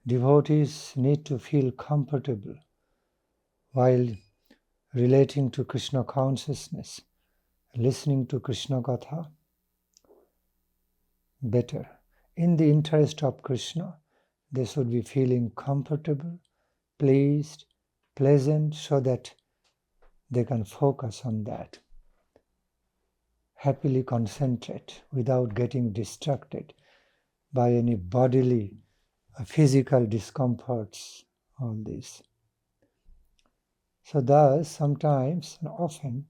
devotees need to feel comfortable while relating to Krishna consciousness, listening to Krishna Katha better. In the interest of Krishna, they should be feeling comfortable, pleased, pleasant, so that they can focus on that. Happily concentrate without getting distracted by any bodily, physical discomforts, all this. So thus, sometimes and often,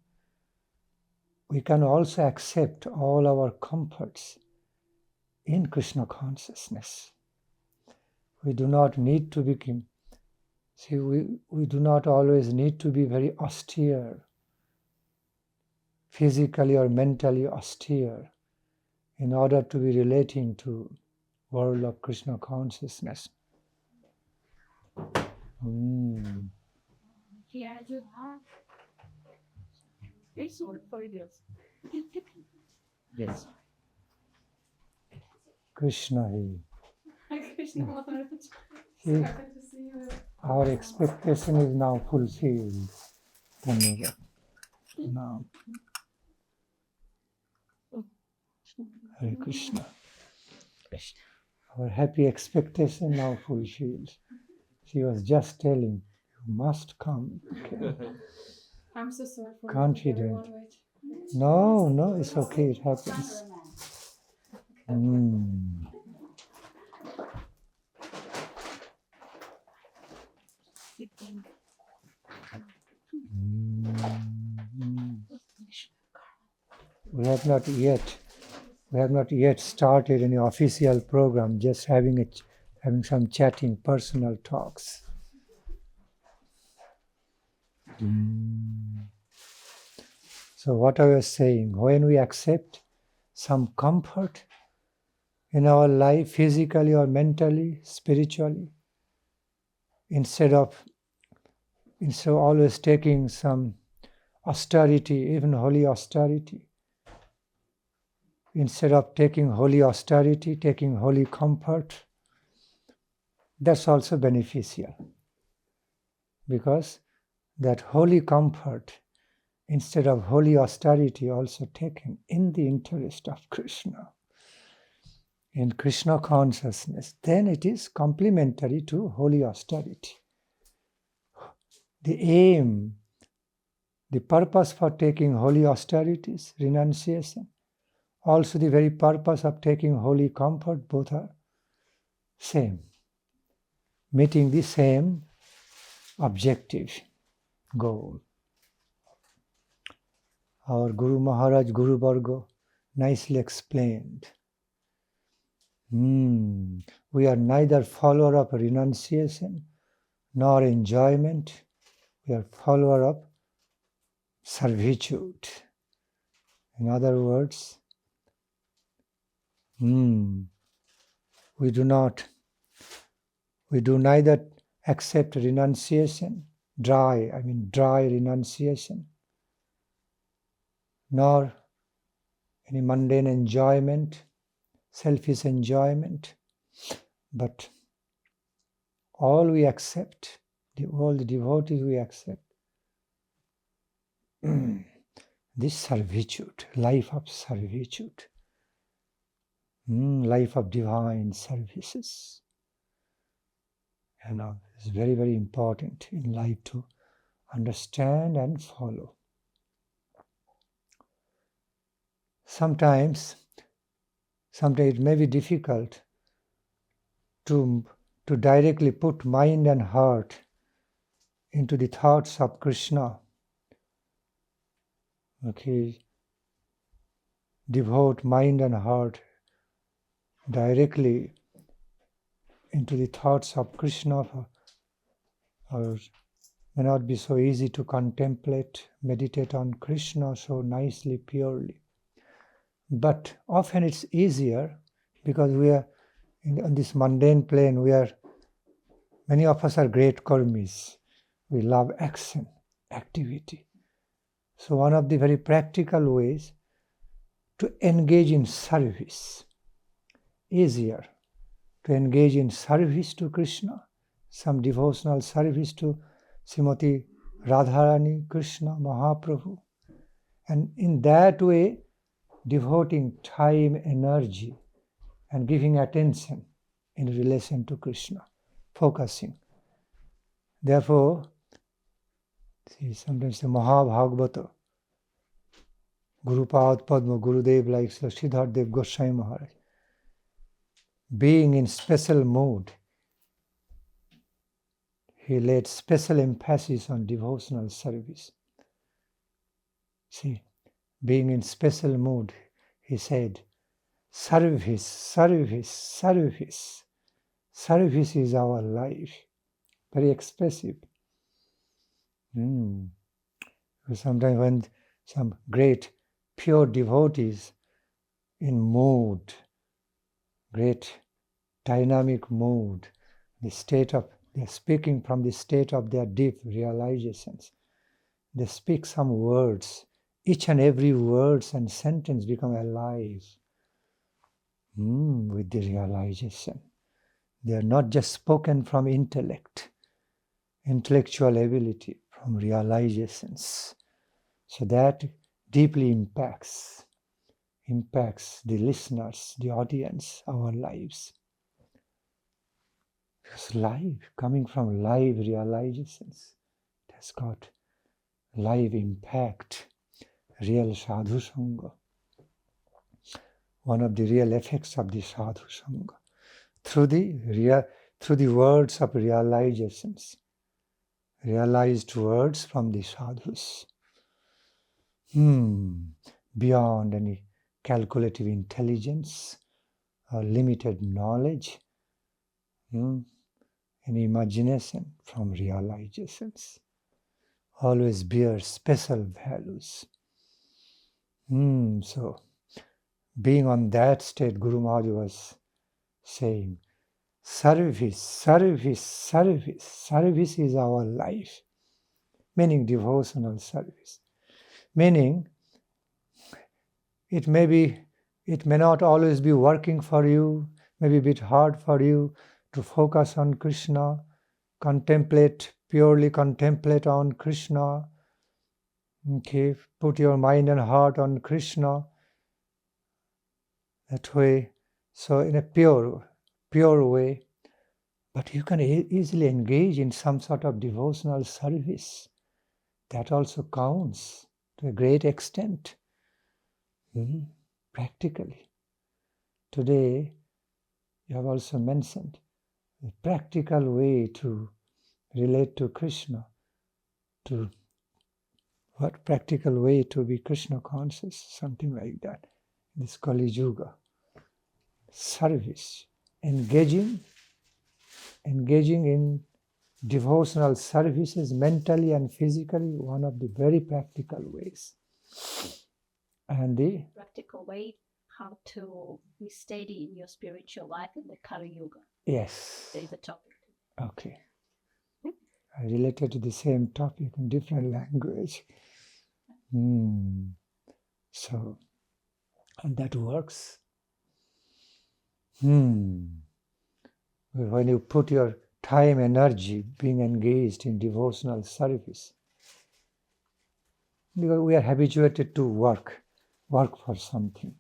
we can also accept all our comforts in Krishna consciousness. We do not need to become, we do not always need to be very austere, physically or mentally austere, in order to be relating to world of Krishna consciousness. Yes. Krishna he. Our expectation is now fulfilled. Now. Hare Krishna. Our happy expectation now fulfilled. She was just telling, you must come. Okay. I'm so sorry for confident. No, it's okay, it happens. We have not yet started any official program, just having some chatting, personal talks. So what I was saying, when we accept some comfort in our life, physically or mentally, spiritually, instead of always taking some austerity, even holy austerity, instead of taking holy austerity, taking holy comfort, that's also beneficial. Because that holy comfort, instead of holy austerity, also taken in the interest of Krishna, in Krishna consciousness, then it is complementary to holy austerity. The aim, the purpose for taking holy austerities, renunciation, also the very purpose of taking holy comfort, both are same, meeting the same objective, goal. Our Guru Maharaj, Guru Varga, nicely explained. We are neither follower of renunciation nor enjoyment. We are follower of servitude. In other words, we do neither accept renunciation, dry renunciation, nor any mundane enjoyment, selfish enjoyment, but all we accept, all the devotees we accept, this servitude, life of servitude, life of divine services. It's very, very important in life to understand and follow. Sometimes it may be difficult to directly put mind and heart into the thoughts of Krishna. Devote mind and heart directly into the thoughts of Krishna, or may not be so easy to contemplate, meditate on Krishna so nicely, purely. But often it's easier because we are on this mundane plane. Many of us are great karmis. We love action, activity. So one of the very practical ways to engage in service, easier to engage in service to Krishna, some devotional service to Srimati Radharani, Krishna, Mahaprabhu. And in that way, devoting time, energy, and giving attention in relation to Krishna, focusing. Therefore, see, sometimes the Mahabhagavata, Gurupad Padma, Gurudev like Siddhardev Goswami Maharaj, being in special mood, he laid special emphasis on devotional service. See, being in special mood, he said, service, service, service. Service is our life. Very expressive. Sometimes when some great pure devotees in mood, great dynamic mood, they're speaking from the state of their deep realizations. They speak some words. Each and every words and sentence become alive with the realization. They are not just spoken from intellect, intellectual ability, from realizations. So that deeply impacts the listeners, the audience, our lives. Because life, coming from live realizations, it has got live impact, real sadhu sangha. One of the real effects of the sadhu sangha. Through the words of realizations, realized words from the sadhus, beyond any calculative intelligence or limited knowledge, any imagination, from realizations, always bears special values. So, being on that state, Guru Maharaj was saying, service, service, service, service is our life. Meaning devotional service. Meaning, it may not always be working for you, maybe a bit hard for you to focus on Krishna, purely contemplate on Krishna. Okay, put your mind and heart on Krishna. That way, so in a pure way, but you can easily engage in some sort of devotional service. That also counts to a great extent, practically. Today, you have also mentioned the practical way to relate to Krishna, what practical way to be Krishna-conscious, something like that. This Kali Yuga. Service, engaging in devotional services mentally and physically, one of the very practical ways. And the practical way how to be steady in your spiritual life in the Kali Yuga. Yes. There is a topic. Okay. I related to the same topic in different language. So, and that works. When you put your time, energy, being engaged in devotional service, because we are habituated to work for something.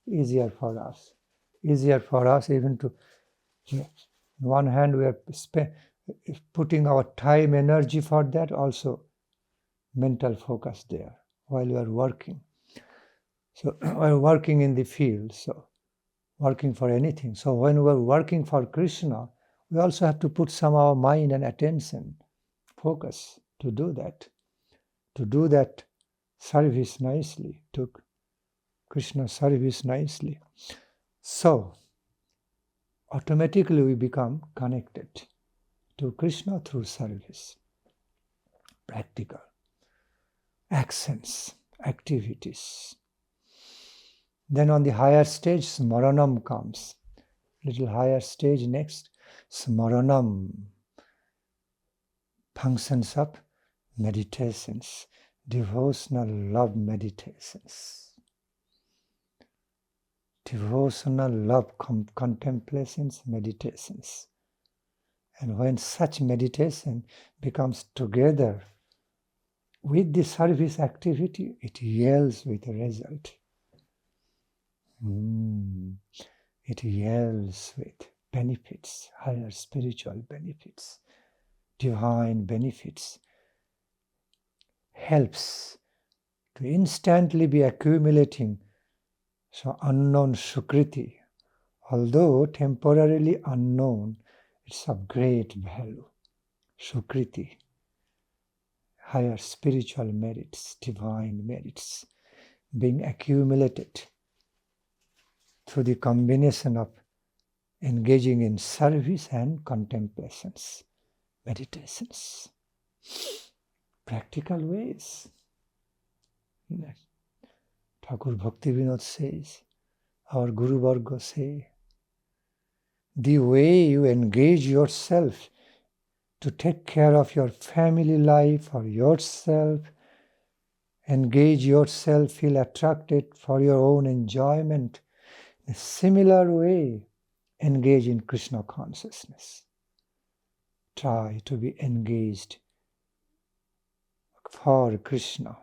Easier for us even to, on one hand we are putting our time, energy for that, also mental focus there while we are working. So while working in the field, so working for anything. So when we are working for Krishna, we also have to put some of our mind and attention, focus to do that service nicely, to Krishna service nicely. So automatically we become connected to Krishna through service, practical actions, activities. Then on the higher stage, smaranam comes. Little higher stage next, smaranam. Functions of meditations, devotional love meditations. devotional love contemplations, meditations. And when such meditation becomes together with the service activity, it yields with a result. It yields with benefits, higher spiritual benefits, divine benefits. Helps to instantly be accumulating so unknown sukriti. Although temporarily unknown, it's of great value. Sukriti, higher spiritual merits, divine merits, being accumulated through the combination of engaging in service and contemplations, meditations, practical ways. Thakur Bhakti Vinod says, our Guru Varga say, the way you engage yourself to take care of your family life or yourself, engage yourself, feel attracted for your own enjoyment. In a similar way, engage in Krishna consciousness. Try to be engaged for Krishna.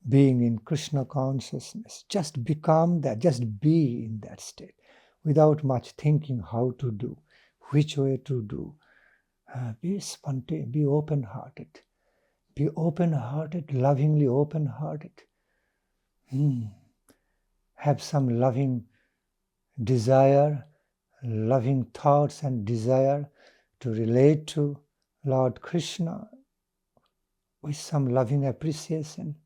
Being in Krishna consciousness. Just become that, just be in that state without much thinking how to do, which way to do. Be spontaneous, be open-hearted. Be open-hearted, lovingly open-hearted. Have some loving desire, loving thoughts and desire to relate to Lord Krishna with some loving appreciation.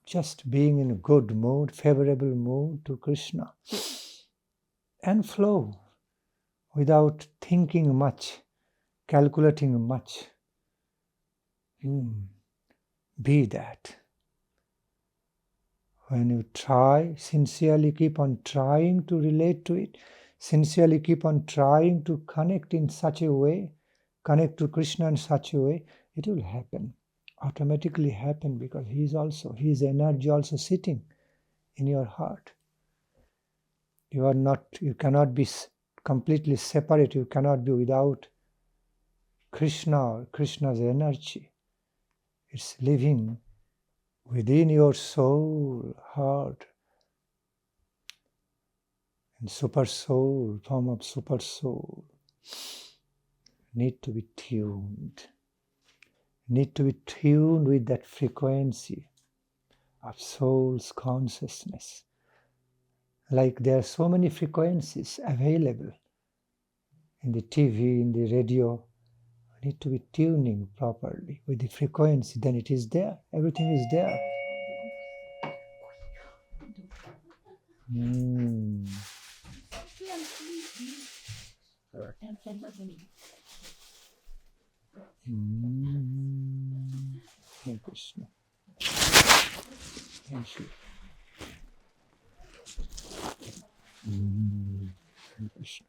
Just being in a good mood, favorable mood to Krishna. And flow without thinking much, calculating much. Be that. When you try, sincerely keep on trying to relate to it, sincerely keep on trying to connect in such a way, connect to Krishna in such a way, it will happen. Automatically happen because his energy also sitting in your heart. You cannot be completely separate, you cannot be without Krishna or Krishna's energy. It's living within your soul, heart, and super soul, form of super soul. Need to be tuned. Need to be tuned with that frequency of soul's consciousness. Like there are so many frequencies available in the TV, in the radio. We need to be tuning properly with the frequency, then it is there. Everything is there. Thank Krishna. Thank you. Thank Krishna.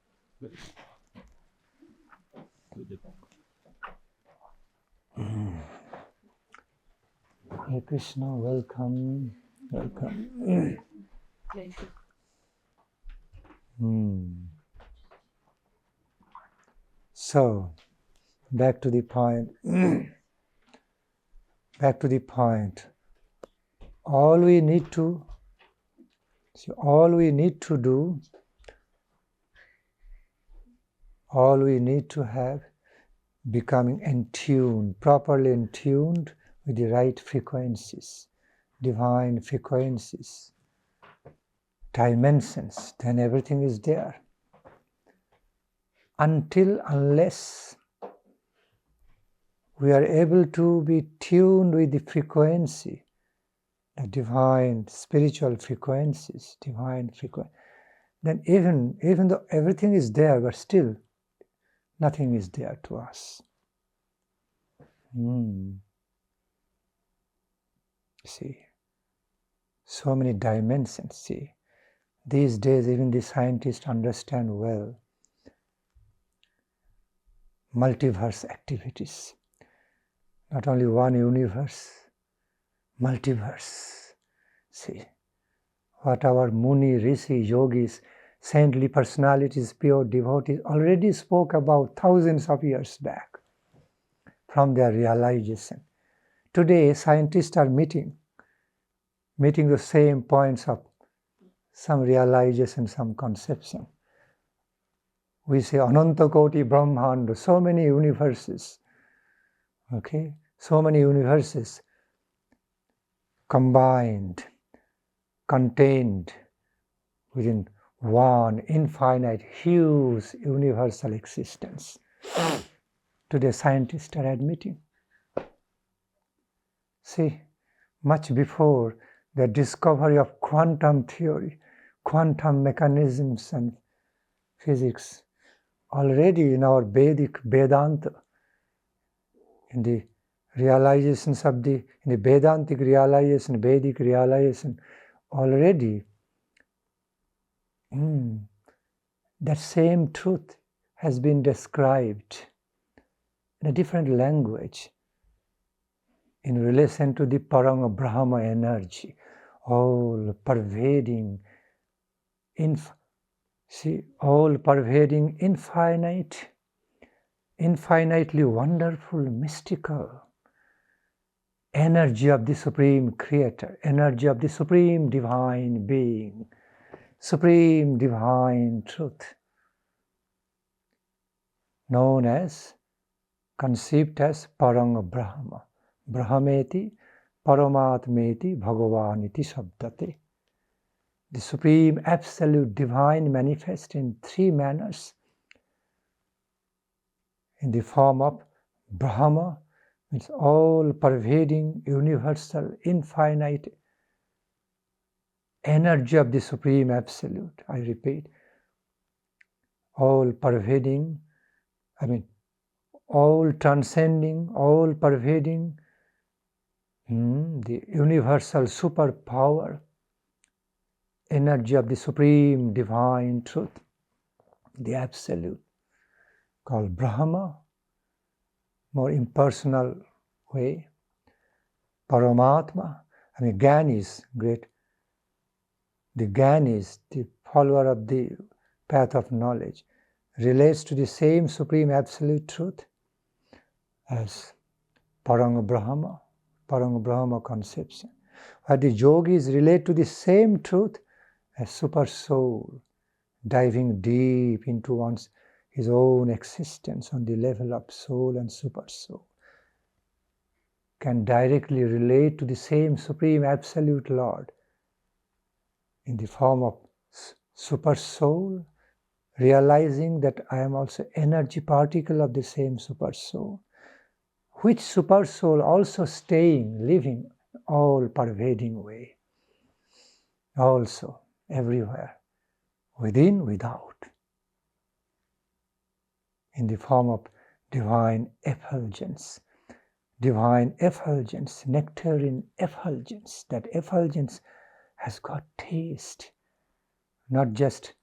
Hey Krishna, welcome. Welcome. So, back to the point. Back to the point. All we need to do, all we need to have, becoming entuned, properly entuned with the right frequencies, divine frequencies, dimensions, then everything is there. Unless we are able to be tuned with the frequency, the divine spiritual frequencies, then even though everything is there, but still nothing is there to us. See, so many dimensions. See, these days even the scientists understand well multiverse activities. Not only one universe, multiverse. See, what our Muni, Rishi, Yogis, saintly personalities, pure devotees already spoke about thousands of years back from their realization. Today, scientists are meeting the same points of some realization, some conception. We say Ananta Koti Brahmanda, so many universes, okay? So many universes combined, contained within one infinite, huge universal existence. Today scientists are admitting. See, much before the discovery of quantum theory, quantum mechanisms and physics, already in our Vedic Vedanta, in the realizations of in the Vedantic realization, Vedic realization, already that same truth has been described in a different language in relation to the Parama Brahma energy, all pervading, all pervading, infinitely wonderful, mystical energy of the Supreme Creator, energy of the Supreme Divine Being, Supreme Divine Truth, known as, conceived as Parama Brahma. Brahmeti, Paramatmeti, Bhagavaniti Sabdate. The Supreme Absolute Divine manifest in three manners. In the form of Brahma, it's all pervading, universal, infinite energy of the Supreme Absolute. I repeat, all pervading, all transcending, all pervading, the universal superpower, energy of the Supreme Divine Truth, the Absolute, called Brahma, more impersonal way. Paramatma, Gyan is great. The Gyan is the follower of the path of knowledge, relates to the same Supreme Absolute Truth as Parama Brahma conception. But the yogis relate to the same truth as Super Soul, diving deep into his own existence on the level of soul and Super Soul, can directly relate to the same Supreme Absolute Lord in the form of Super Soul, realizing that I am also energy particle of the same Super Soul, which Super Soul also staying, living, all pervading way, also everywhere, within, without, in the form of divine effulgence, nectarine effulgence. That effulgence has got taste, not just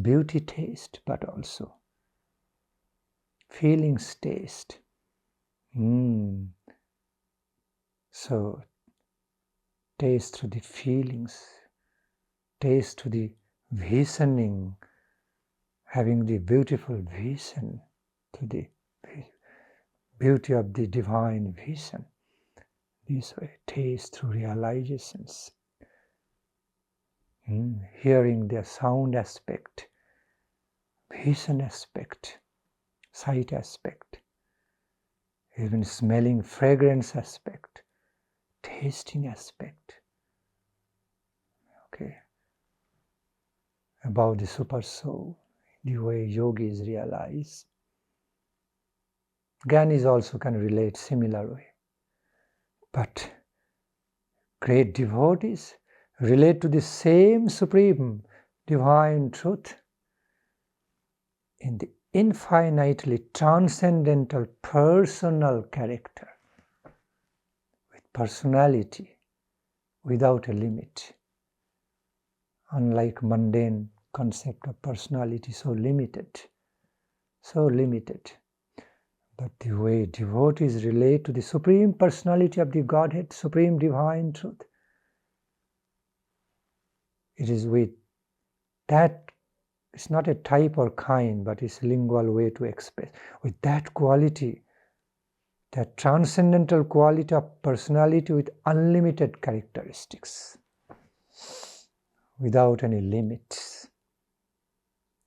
beauty taste, but also feelings taste. So, taste through the feelings, taste to the visioning, having the beautiful vision, to the beauty of the divine vision. This way, taste through realizations. Hearing the sound aspect, vision aspect, sight aspect, even smelling fragrance aspect, tasting aspect. Okay. About the Super Soul, the way yogis realize. Gyanis also can relate similar way. But great devotees relate to the same Supreme Divine Truth in the infinitely transcendental personal character, with personality without a limit. Unlike mundane concept of personality, so limited. But the way devotees relate to the Supreme Personality of the Godhead, Supreme Divine Truth, it is with that, it's not a type or kind, but it's a lingual way to express. With that quality, that transcendental quality of personality with unlimited characteristics, without any limits,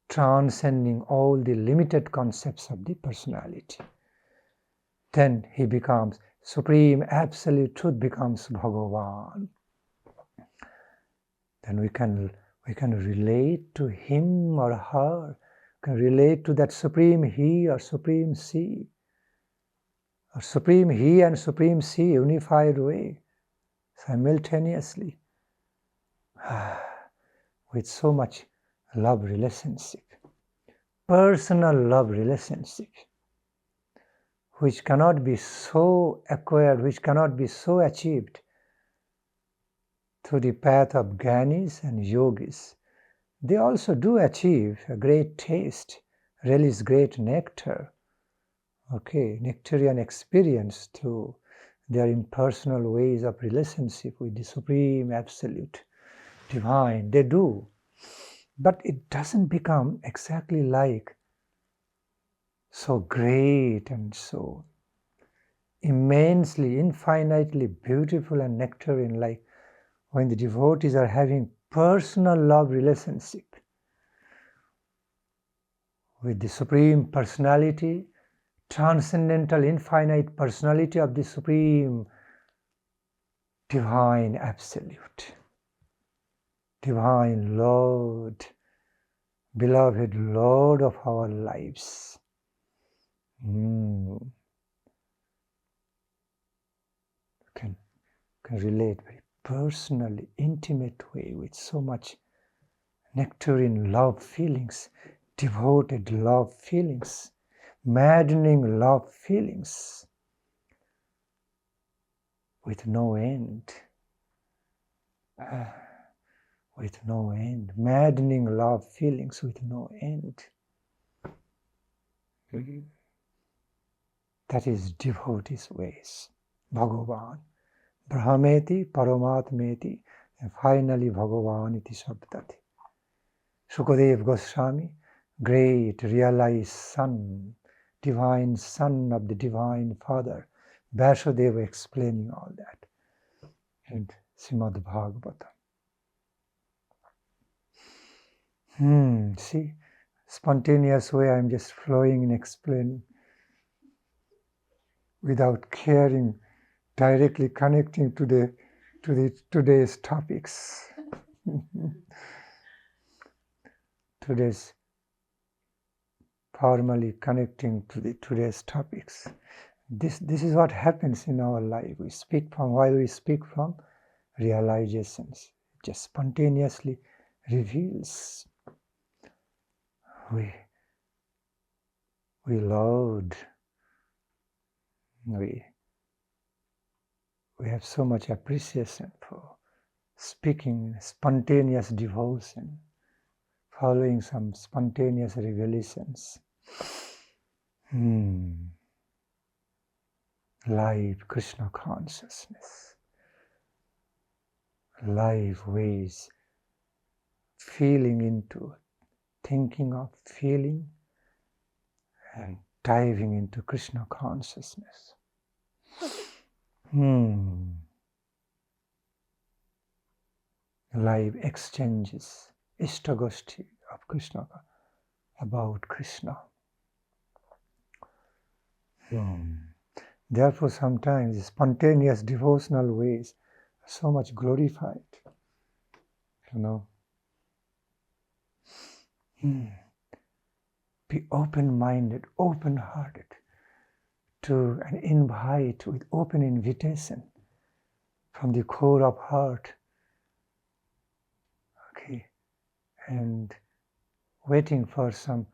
transcending all the limited concepts of the personality. Then he becomes Supreme Absolute Truth, becomes Bhagavan. Then we can relate to him or her, can relate to that Supreme He or Supreme She, or Supreme He and Supreme She, unified way, simultaneously, with so much love relationship, personal love relationship, which cannot be so acquired, which cannot be so achieved through the path of Gyanis and Yogis. They also do achieve a great taste, release great nectar, nectarian experience through their impersonal ways of relationship with the Supreme Absolute Divine. They do. But it doesn't become exactly like so great and so immensely, infinitely beautiful and nectarian, like when the devotees are having personal love relationship with the Supreme Personality, transcendental, infinite personality of the Supreme Divine Absolute, Divine Lord, beloved Lord of our lives. Can relate very personally, intimate way with so much nectarine love feelings, devoted love feelings, maddening love feelings with no end. With no end, maddening love feelings with no end. That is devotees' ways. Bhagavan, Brahmeti, Paramatmeti, and finally Bhagavan iti Shabdati. Shukadev Goswami, great realized son, divine son of the divine father, Vasudeva explaining all that in Srimad Bhagavatam. See, spontaneous way, I'm just flowing and explaining without caring, directly connecting to today's topics. Today's formally connecting to today's topics. This is what happens in our life. We speak from, while we speak from realizations, it just spontaneously reveals. We loved. We have so much appreciation for speaking spontaneous devotion, following some spontaneous revelations. Live Krishna consciousness, live ways, feeling into, thinking of, feeling, and diving into Krishna consciousness. Live exchanges, Ishtagoshti of Krishna, about Krishna. Therefore, sometimes spontaneous devotional ways are so much glorified. Be open-minded, open-hearted to an invite with open invitation from the core of heart. And waiting for some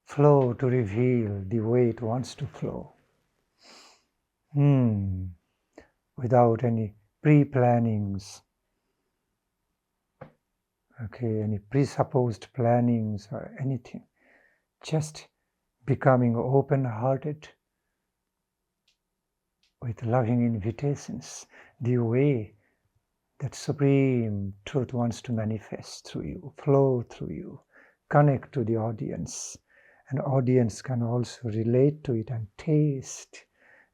flow to reveal the way it wants to flow. Without any pre-plannings, any presupposed plannings or anything. Just becoming open-hearted with loving invitations, the way that Supreme Truth wants to manifest through you, flow through you, connect to the audience. And audience can also relate to it and taste.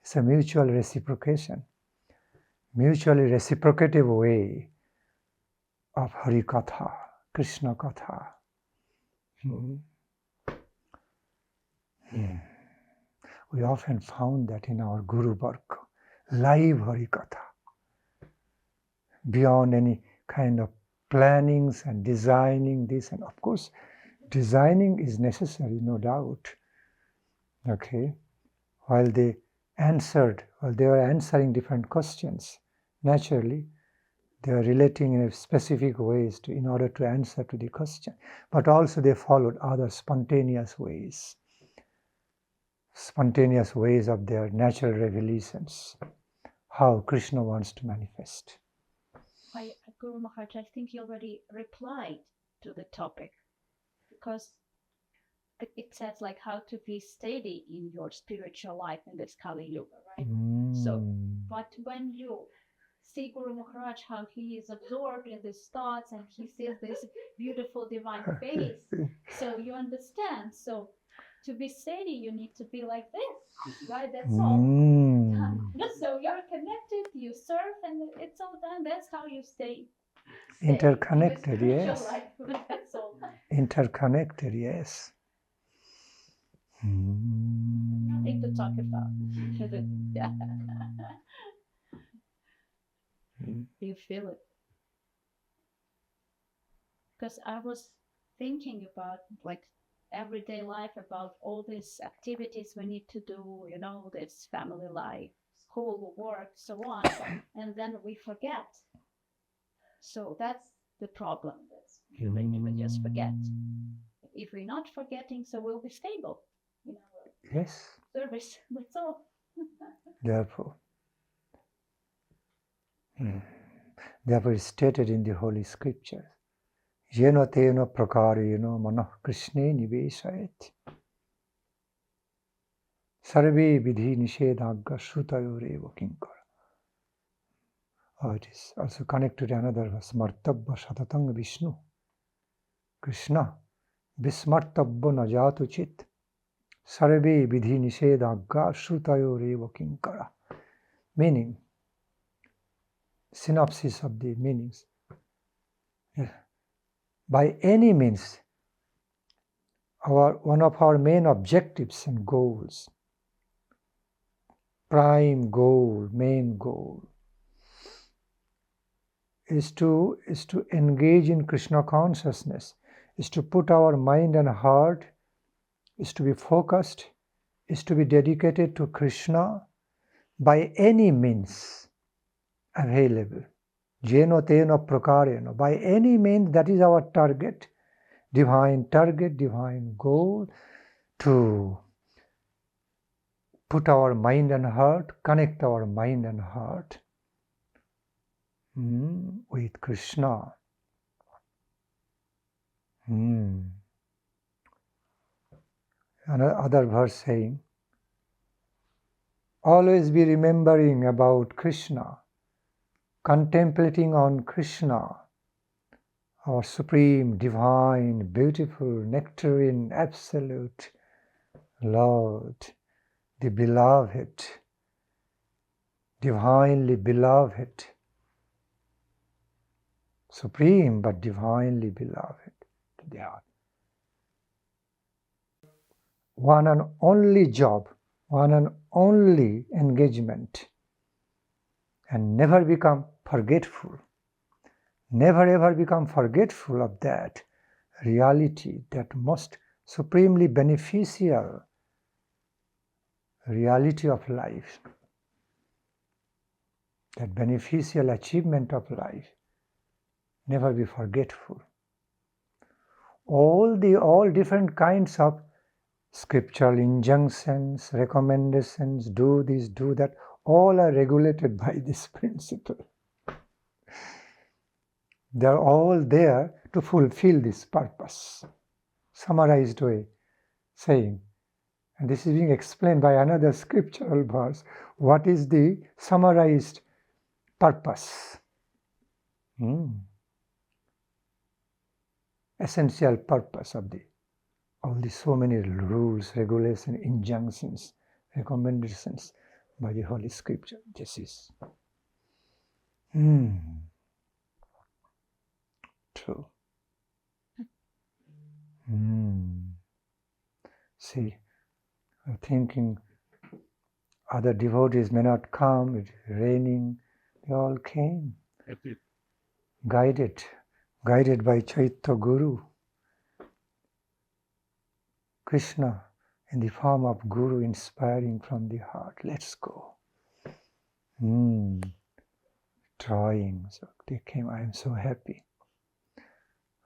It's a mutual reciprocation, mutually reciprocative way of Hari Katha, Krishna Katha. We often found that in our Guru Varga, live Hari Katha, beyond any kind of plannings and designing this. And of course, designing is necessary, no doubt. Okay, while they were answering different questions, naturally, they were relating in specific ways in order to answer to the question. But also they followed other spontaneous ways of their natural revelations, how Krishna wants to manifest. Guru Maharaj, I think you already replied to the topic, because it says like how to be steady in your spiritual life in this Kali Yuga, right? So, but when you see Guru Maharaj, how he is absorbed in these thoughts and he sees this beautiful divine face, so you understand. So to be steady, you need to be like this, right? That's all. So you're connected, you serve, and it's all done. That's how you stay interconnected, yes. life. That's all. Interconnected, yes. Nothing to talk about. You feel it? Because I was thinking about like everyday life, about all these activities we need to do, this family life, school, work, so on, and then we forget. So that's the problem. That's we just forget. If we're not forgetting, so we'll be stable. Yes. Service. That's all. Therefore, it's stated in the Holy Scriptures, Yena tena prakarena manah Krishne niveshayat. Sarve vidhi nishedagga shrutayoreva kinkara. It is also connected to another verse, Smartabba shatatang Vishnu. Krishna, Vismartabba najatu chit. Sarve vidhi nishedagga shrutayoreva kinkara. Meaning, synopsis of the meanings. By any means, one of our main objectives and goals, prime goal, main goal, is to engage in Krishna consciousness, is to put our mind and heart, is to be focused, is to be dedicated to Krishna by any means available. Jeno tena prakarena. By any means, that is our target, divine goal, to put our mind and heart, connect our mind and heart with Krishna. Another verse saying, always be remembering about Krishna, contemplating on Krishna, our supreme, divine, beautiful, nectarine, absolute Lord, the beloved, divinely beloved, supreme but divinely beloved to the heart. One and only job, one and only engagement, and never become forgetful. Never ever become forgetful of that reality, that most supremely beneficial reality of life, that beneficial achievement of life. Never be forgetful. All different kinds of scriptural injunctions, recommendations, do this, do that, all are regulated by this principle. They are all there to fulfill this purpose. Summarized way, saying, And this is being explained by another scriptural verse. What is the summarized purpose? Essential purpose of all the so many rules, regulations, injunctions, recommendations by the Holy Scripture. This is true. See, I'm thinking other devotees may not come, it's raining, they all came. Guided by Chaitya Guru. Krishna in the form of Guru inspiring from the heart. Let's go. Trying. So they came. I am so happy.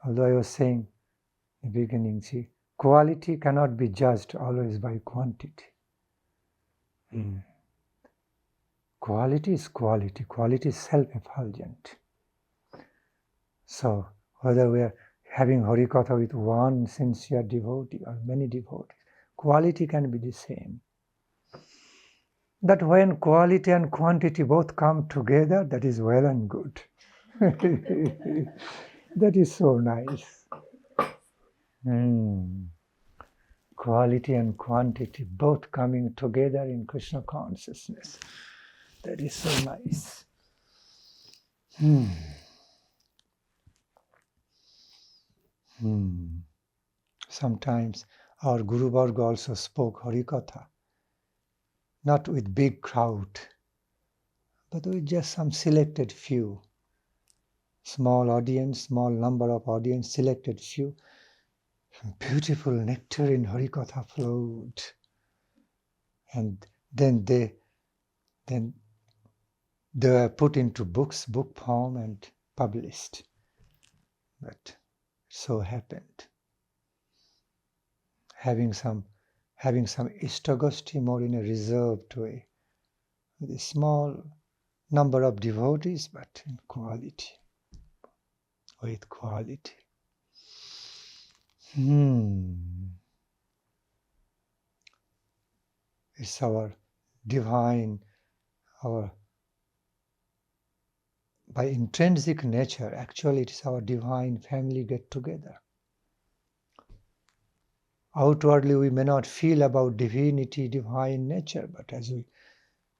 Although I was saying in the beginning, see, quality cannot be judged always by quantity. Quality is quality. Quality is self-effulgent. So whether we are having Harikatha with one sincere devotee or many devotees, quality can be the same. That when quality and quantity both come together, that is well and good. That is so nice. Quality and quantity both coming together in Krishna consciousness. That is so nice. Sometimes our Guru Varga also spoke Harikatha, not with big crowd, but with just some selected few. Small audience, small number of audience, selected few. Beautiful nectar in Harikatha flowed. And then they were put into books, book form and published. But so happened. Having some Ishtagosti more in a reserved way, with a small number of devotees, but in quality, with quality. It's our divine, by intrinsic nature, actually it is our divine family get together. Outwardly we may not feel about divinity, divine nature, but as we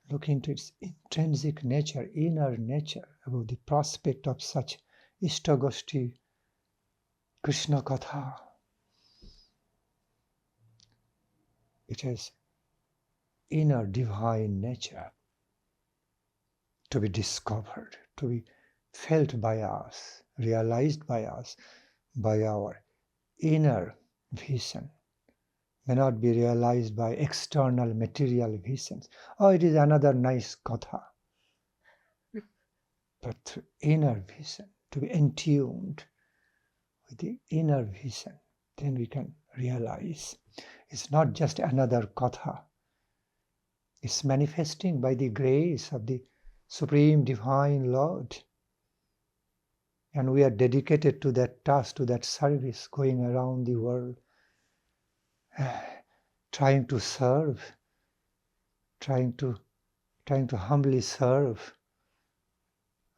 look into its intrinsic nature, inner nature, about the prospect of such Ishtagosti, Krishna Katha, it has inner divine nature to be discovered, to be felt by us, realized by us, by our inner vision. May not be realized by external material visions. Oh, it is another nice katha. But through inner vision, to be entuned with the inner vision, then we can realize it's not just another katha. It's manifesting by the grace of the Supreme Divine Lord. And we are dedicated to that task, to that service, going around the world, trying to serve, trying to humbly serve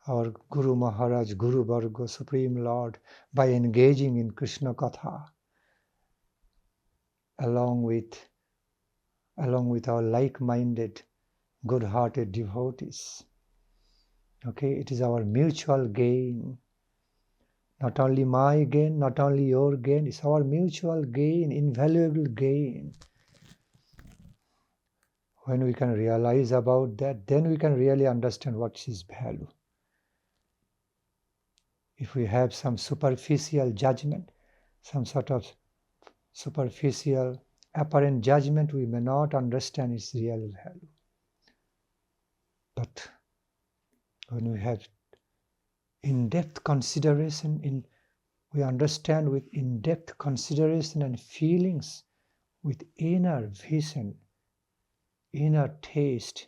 our Guru Maharaj, Guru Varga, Supreme Lord, by engaging in Krishna Katha, along with our like-minded, good-hearted devotees. Okay, it is our mutual gain. Not only my gain, not only your gain, it's our mutual gain, invaluable gain. When we can realize about that, then we can really understand what is value. If we have some superficial judgment, some sort of superficial apparent judgment, we may not understand its real value. But when we have in-depth consideration, we understand with in-depth consideration and feelings, with inner vision, inner taste,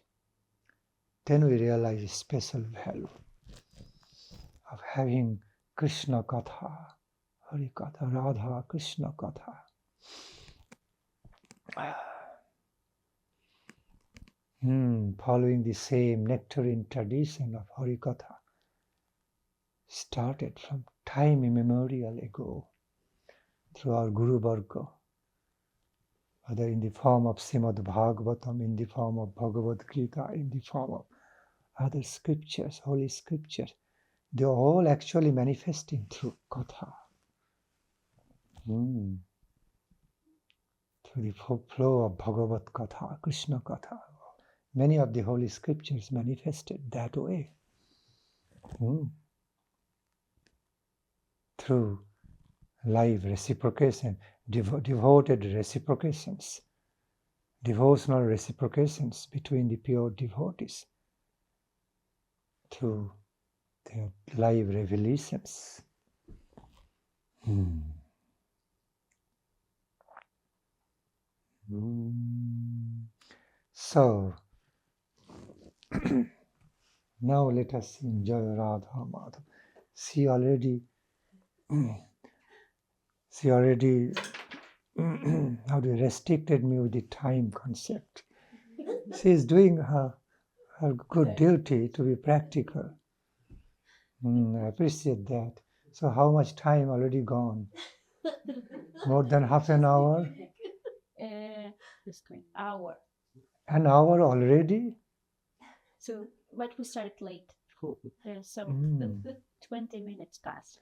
then we realize the special value of having Krishna Katha, Hari Katha, Radha Krishna Katha. following the same nectarine tradition of Harikatha, started from time immemorial ago through our Guru Varga, whether in the form of Srimad Bhagavatam, in the form of Bhagavad Gita, in the form of other scriptures, holy scriptures, they are all actually manifesting through Katha. Through the flow of Bhagavad Katha, Krishna Katha. Many of the holy scriptures manifested that way. Through live reciprocation, devoted reciprocations, devotional reciprocations between the pure devotees, through their live revelations. So, now let us enjoy Radha Madhav. She already restricted me with the time concept. She is doing her good duty to be practical. I appreciate that. So how much time already gone? More than half an hour? Hour. An hour already? So, but we started late. So 20 minutes past.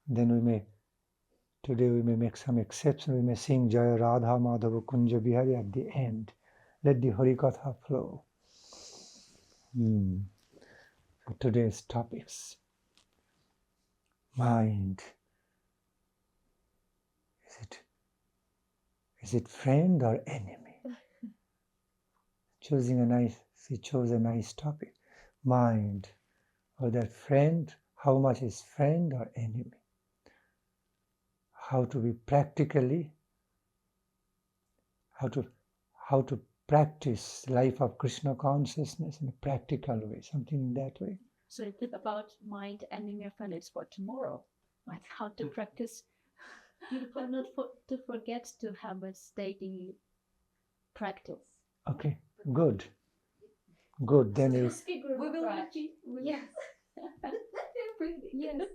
Then today we may make some exception. We may sing Jaya Radha Madhava Kunja Bihari at the end. Let the Harikatha flow. For today's topics. Mind. Is it friend or enemy? She chose a nice topic. Mind. Or that friend, how much is friend or enemy? How to be practically, how to practice life of Krishna consciousness in a practical way, something in that way. So it's about mind, enemy, and friend. It's for tomorrow. Like how to practice. Not to forget to have a steady practice. Okay, good. Then We will repeat. Yes.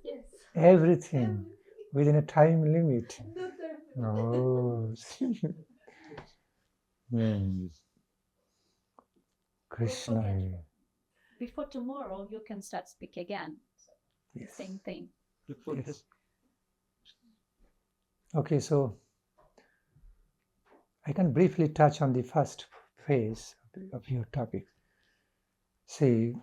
Yes. everything within a time limit. Oh. Krishna. Before tomorrow, you can start speak again. Yes. Same thing. Yes. Okay, so I can briefly touch on the first phase of your topic. See,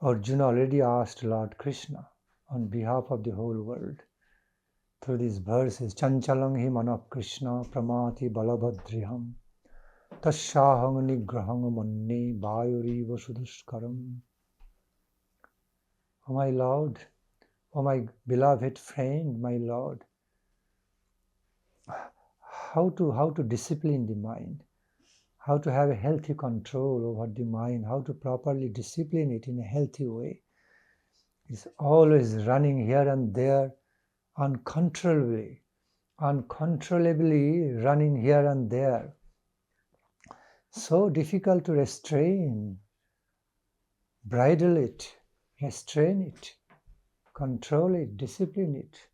Arjuna already asked Lord Krishna on behalf of the whole world through these verses, Chanchalang hi manah Krishna pramati balabhadriham tasyahang nigrahang manne vayuriva suduskaram. Oh my Lord, oh my beloved friend, my Lord, how to discipline the mind, how to have a healthy control over the mind, how to properly discipline it in a healthy way. It's always running here and there uncontrollably running here and there. So difficult to restrain, bridle it, restrain it, control it, discipline it.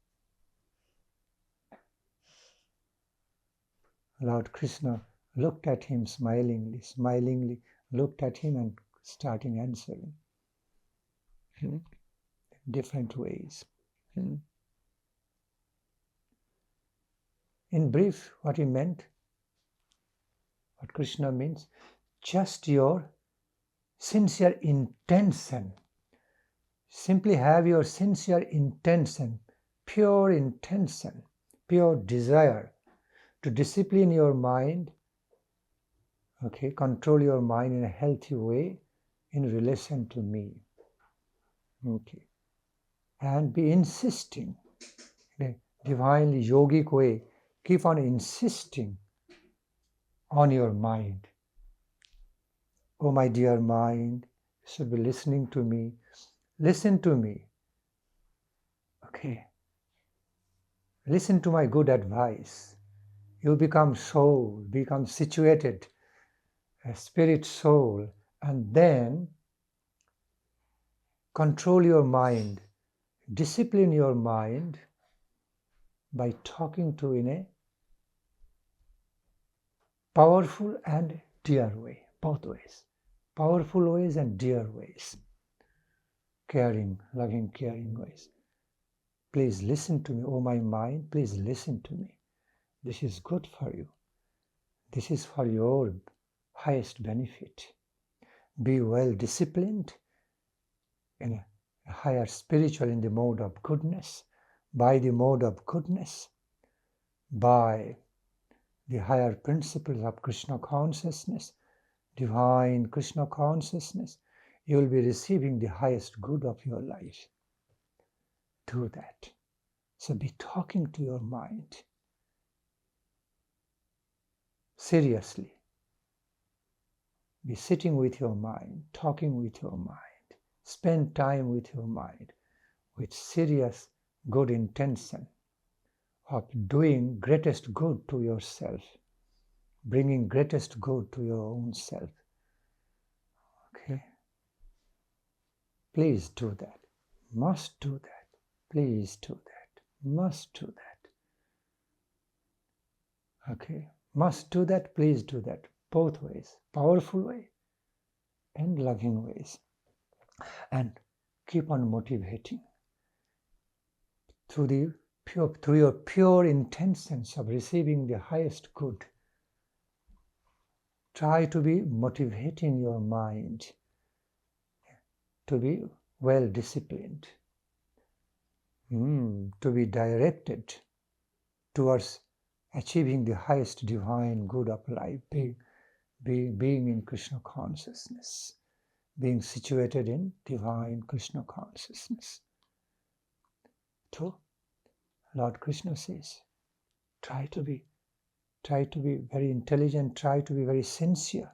Lord Krishna looked at him smilingly looked at him and starting answering. Different ways. In brief, what he meant, what Krishna means, just your sincere intention. Simply have your sincere intention, pure desire to discipline your mind, okay, control your mind in a healthy way in relation to me. Okay. And be insisting in a divinely yogic way. Keep on insisting on your mind. Oh, my dear mind, you should be listening to me. Listen to me. Okay. Listen to my good advice. You become soul, become situated, a spirit soul, and then control your mind, discipline your mind by talking to in a powerful and dear way, both ways. Powerful ways and dear ways. Caring, loving, caring ways. Please listen to me, oh my mind, please listen to me. This is good for you. This is for your highest benefit. Be well disciplined in a higher spiritual, in the mode of goodness, by the mode of goodness, by the higher principles of Krishna consciousness, divine Krishna consciousness, you will be receiving the highest good of your life. Do that. So be talking to your mind. Seriously. Be sitting with your mind, talking with your mind. Spend time with your mind with serious good intention of doing greatest good to yourself, bringing greatest good to your own self. Okay? Please do that. Must do that. Please do that. Must do that. Okay? Must do that. Please do that. Both ways. Powerful way and loving ways. And keep on motivating through your pure intentions of receiving the highest good. Try to be motivating your mind to be well disciplined, to be directed towards achieving the highest divine good of life, being in Krishna consciousness, being situated in divine Krishna consciousness. So, Lord Krishna says, try to be very intelligent, try to be very sincere.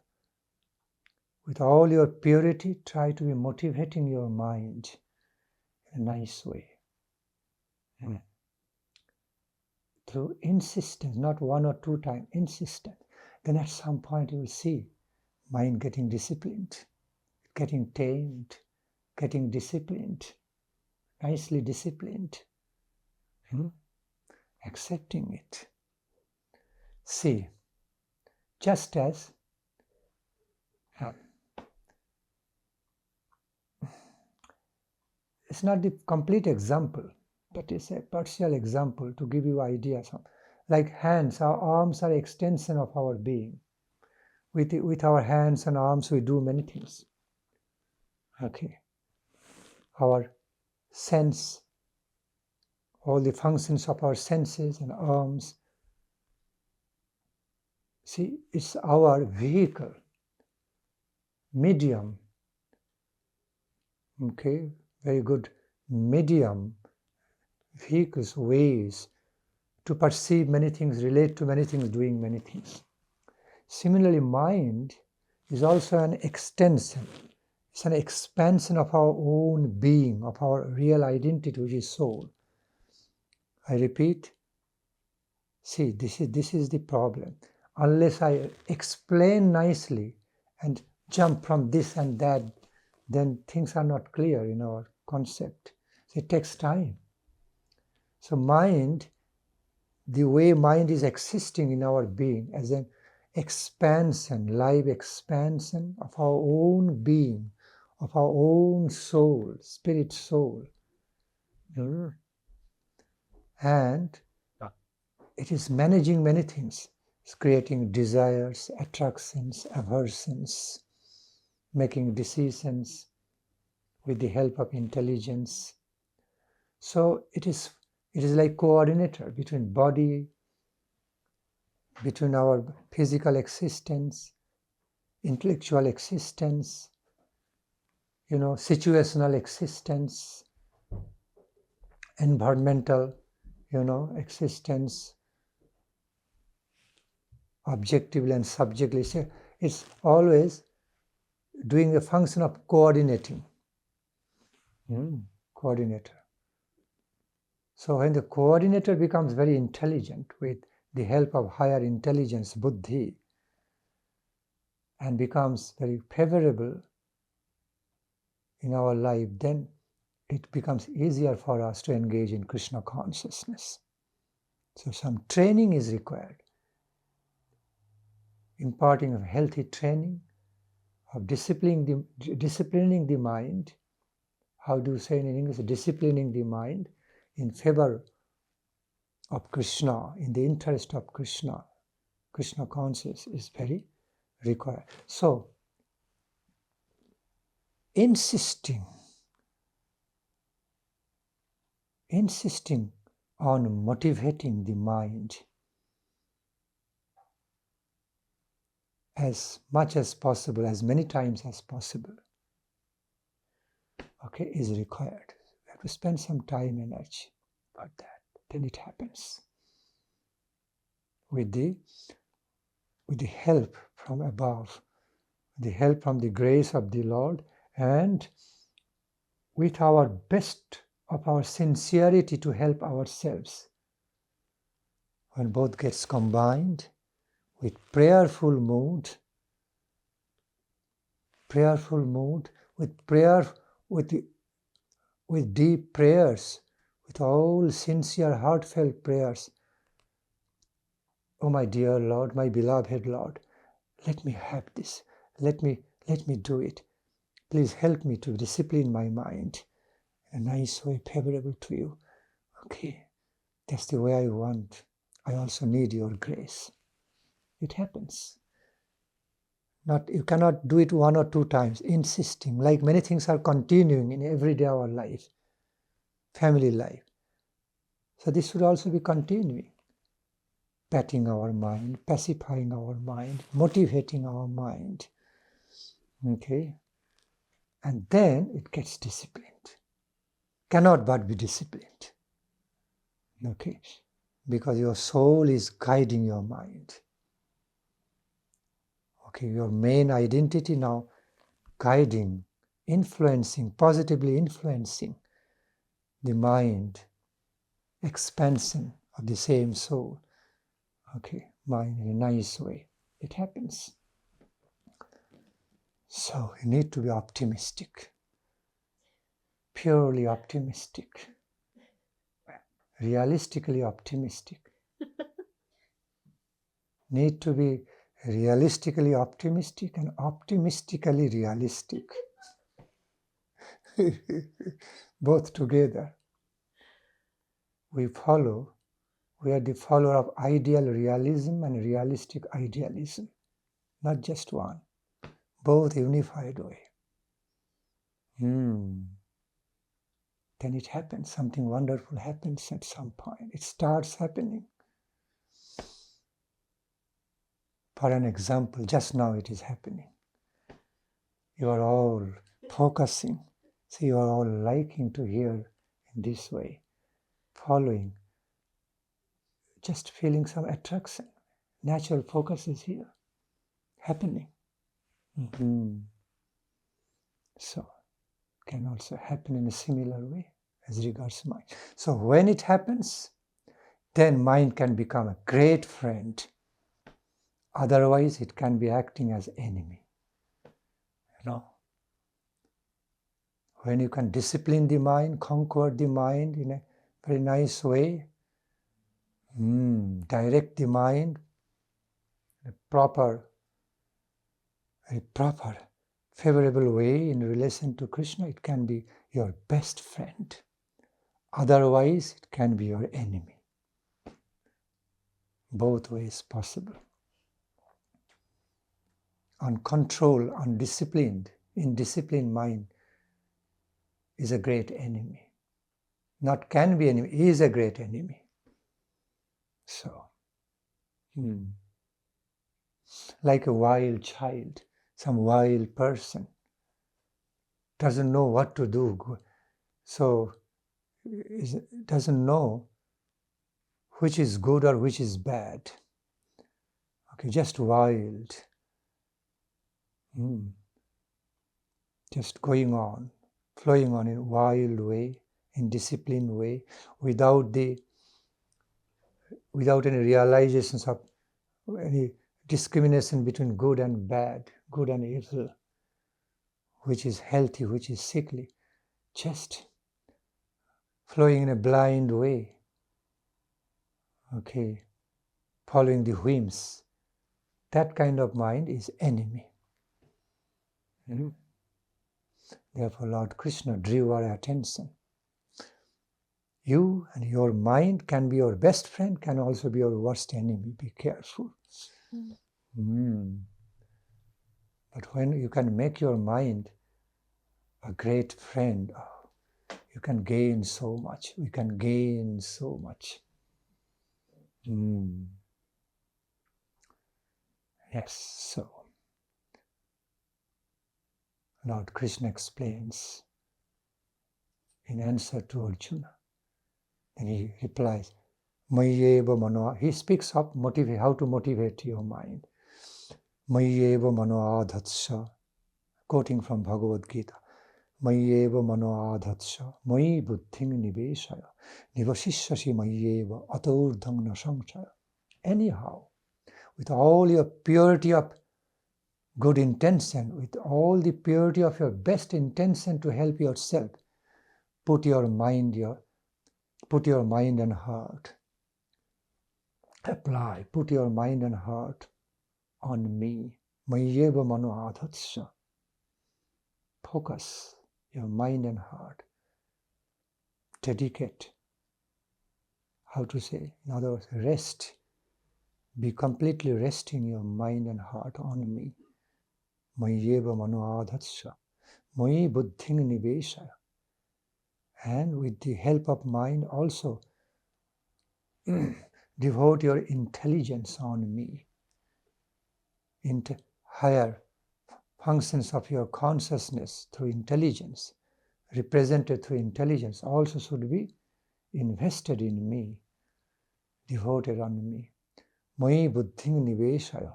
With all your purity, try to be motivating your mind in a nice way. Through insistence, not one or two times, insistence. Then at some point you will see mind getting disciplined, getting tamed, getting disciplined, nicely disciplined, accepting it. See, just as it's not the complete example, but it's a partial example to give you ideas. Like hands, our arms are extension of our being. With our hands and arms, we do many things. Okay. Our sense, all the functions of our senses and arms. See, it's our vehicle, medium. Okay, very good medium, vehicles, ways to perceive many things, relate to many things, doing many things. Similarly, mind is also an extension. It's an expansion of our own being, of our real identity, which is soul. I repeat, see, this is the problem. Unless I explain nicely and jump from this and that, then things are not clear in our concept. So it takes time. So mind, the way mind is existing in our being as an expansion, live expansion of our own being, of our own soul, spirit soul. And it is managing many things. It's creating desires, attractions, aversions, making decisions with the help of intelligence. So it is like coordinator between body, between our physical existence, intellectual existence, situational existence, environmental, existence, objectively and subjectively. So it's always doing the function of coordinating. Coordinator. So when the coordinator becomes very intelligent with the help of higher intelligence, buddhi, and becomes very favorable in our life, then it becomes easier for us to engage in Krishna consciousness. So some training is required. Imparting of healthy training, of disciplining the mind. How do you say in English? Disciplining the mind in favor of Krishna, in the interest of Krishna. Krishna conscious is very required. So, insisting on motivating the mind as much as possible, as many times as possible, okay, is required. We have to spend some time and energy for that. Then it happens. With the help from above, the help from the grace of the Lord, and with our best of our sincerity to help ourselves. When both gets combined with prayerful mood, with prayer, with deep prayers, with all sincere, heartfelt prayers. Oh my dear Lord, my beloved Lord, let me have this. Let me do it. Please help me to discipline my mind in a nice way, favorable to you. Okay, that's the way I want. I also need your grace. It happens. You cannot do it 1 or 2 times, insisting, like many things are continuing in everyday our life, family life. So this should also be continuing. Patting our mind, pacifying our mind, motivating our mind. Okay? And then it gets disciplined. Cannot but be disciplined. Okay? Because your soul is guiding your mind. Okay, your main identity now guiding, influencing, positively influencing the mind, expansion of the same soul. Okay, mind in a nice way. It happens. So you need to be optimistic, purely optimistic, realistically optimistic. Need to be realistically optimistic and optimistically realistic. Both together. We are the follower of ideal realism and realistic idealism. Not just one. Both unified way. Then it happens. Something wonderful happens at some point. It starts happening. For an example, just now it is happening. You are all focusing. See, you are all liking to hear in this way. Following. Just feeling some attraction. Natural focus is here. Happening. So, can also happen in a similar way as regards mind. So when it happens, then mind can become a great friend. Otherwise, it can be acting as enemy. When you can discipline the mind, conquer the mind in a very nice way, direct the mind in a proper, favorable way in relation to Krishna, it can be your best friend. Otherwise, it can be your enemy. Both ways possible. Uncontrolled, undisciplined, indisciplined mind is a great enemy. Not can be enemy, is a great enemy. So, like a wild child, some wild person doesn't know what to do, so doesn't know which is good or which is bad. Okay, just wild. Just going on, flowing on in a wild way, in disciplined way, without without any realizations of any discrimination between good and bad, good and evil, which is healthy, which is sickly, just flowing in a blind way, okay, following the whims. That kind of mind is enemy. Therefore, Lord Krishna drew our attention. You and your mind can be your best friend, can also be your worst enemy. Be careful. But when you can make your mind a great friend, you can gain so much. We can gain so much. Yes, so Lord Krishna explains in answer to Arjuna. And he replies, Mayeva mano. He speaks of how to motivate your mind. Mayeva mano adhatsha. Quoting from Bhagavad Gita. Mayeva mano adhatsha. Mayi buddhing niveshaya. Nivashishashi mayeva aturdhang nasamchaya. Anyhow, with all your purity of good intention, with all the purity of your best intention to help yourself, put your mind and heart. Apply, put your mind and heart on me. Mayeva mano adhatsya. Focus your mind and heart. Dedicate. How to say? In other words, rest. Be completely resting your mind and heart on me. Mayeva mano adhatsya. Mayi buddhing niveshaya. And with the help of mind also devote your intelligence on me. Higher functions of your consciousness through intelligence, represented through intelligence, also should be invested in me, devoted on me. Mayi buddhing niveshaya.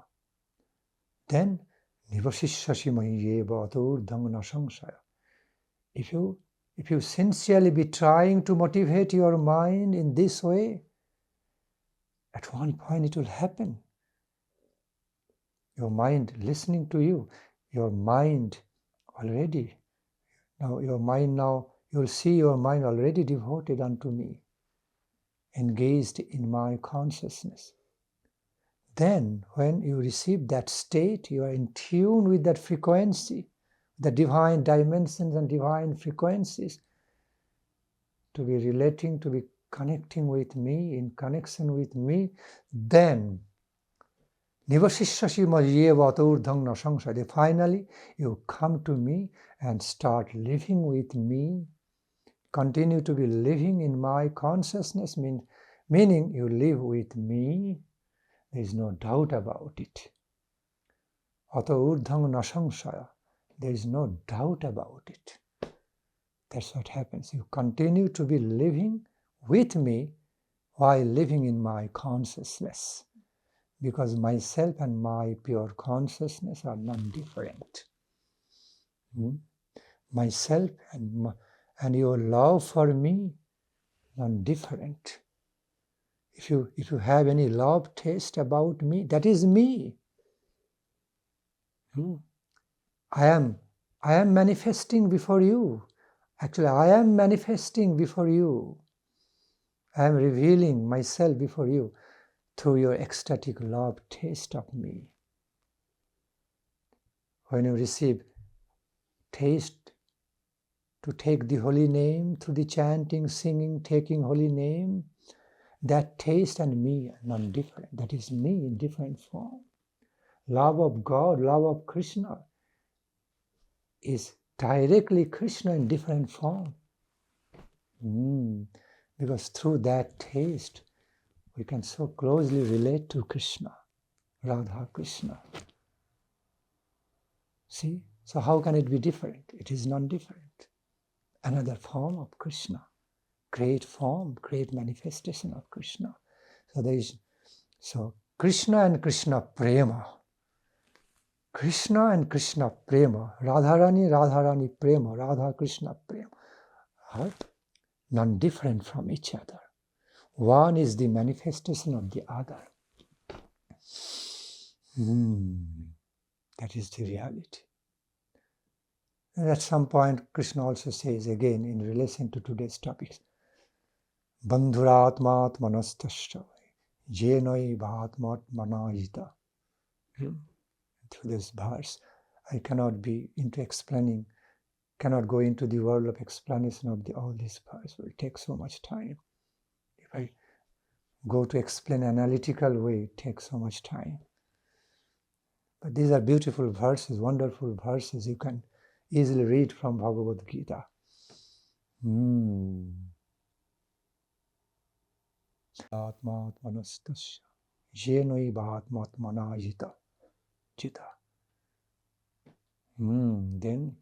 Then nivashishashi mayeva aturdhang nasamshaya. If you sincerely be trying to motivate your mind in this way, at one point it will happen. Your mind listening to you, your mind already, you'll see your mind already devoted unto me, engaged in my consciousness. Then when you receive that state, you are in tune with that frequency, the divine dimensions and divine frequencies, to be relating, to be connecting with me, in connection with me, then Nivashishashi mayeva aturdhang nasamshaya. Finally, you come to me and start living with me, continue to be living in my consciousness, meaning you live with me. There is no doubt about it. Aturdhang nasamshaya. There is no doubt about it. That's what happens. You continue to be living with me while living in my consciousness. Because myself and my pure consciousness are non-different. Myself and your love for me, non-different. If you have any love taste about me, that is me. I am manifesting before you. Actually, I am manifesting before you. I am revealing myself before you through your ecstatic love taste of me. When you receive taste to take the holy name through the chanting, singing, taking holy name, that taste and me are non-different. That is me in different form. Love of God, love of Krishna is directly Krishna in different form. Because through that taste, we can so closely relate to Krishna, Radha Krishna. See? So how can it be different? It is non-different. Another form of Krishna. Great form, great manifestation of Krishna. So Krishna and Krishna Prema. Krishna and Krishna Prema. Radharani Prema. Radha Krishna Prema. Are non-different from each other. One is the manifestation of the other. That is the reality. And at some point, Krishna also says again in relation to today's topics, Bandhuratmat manastasya jenai bhatmat manajita. Through this verse, I cannot be into explaining, cannot go into the world of explanation of all these verses. It will take so much time. If I go to explain analytical way, it takes so much time. But these are beautiful verses, wonderful verses you can easily read from Bhagavad Gita. Atmat manastasya jenoi bhatmat manajita jita. Then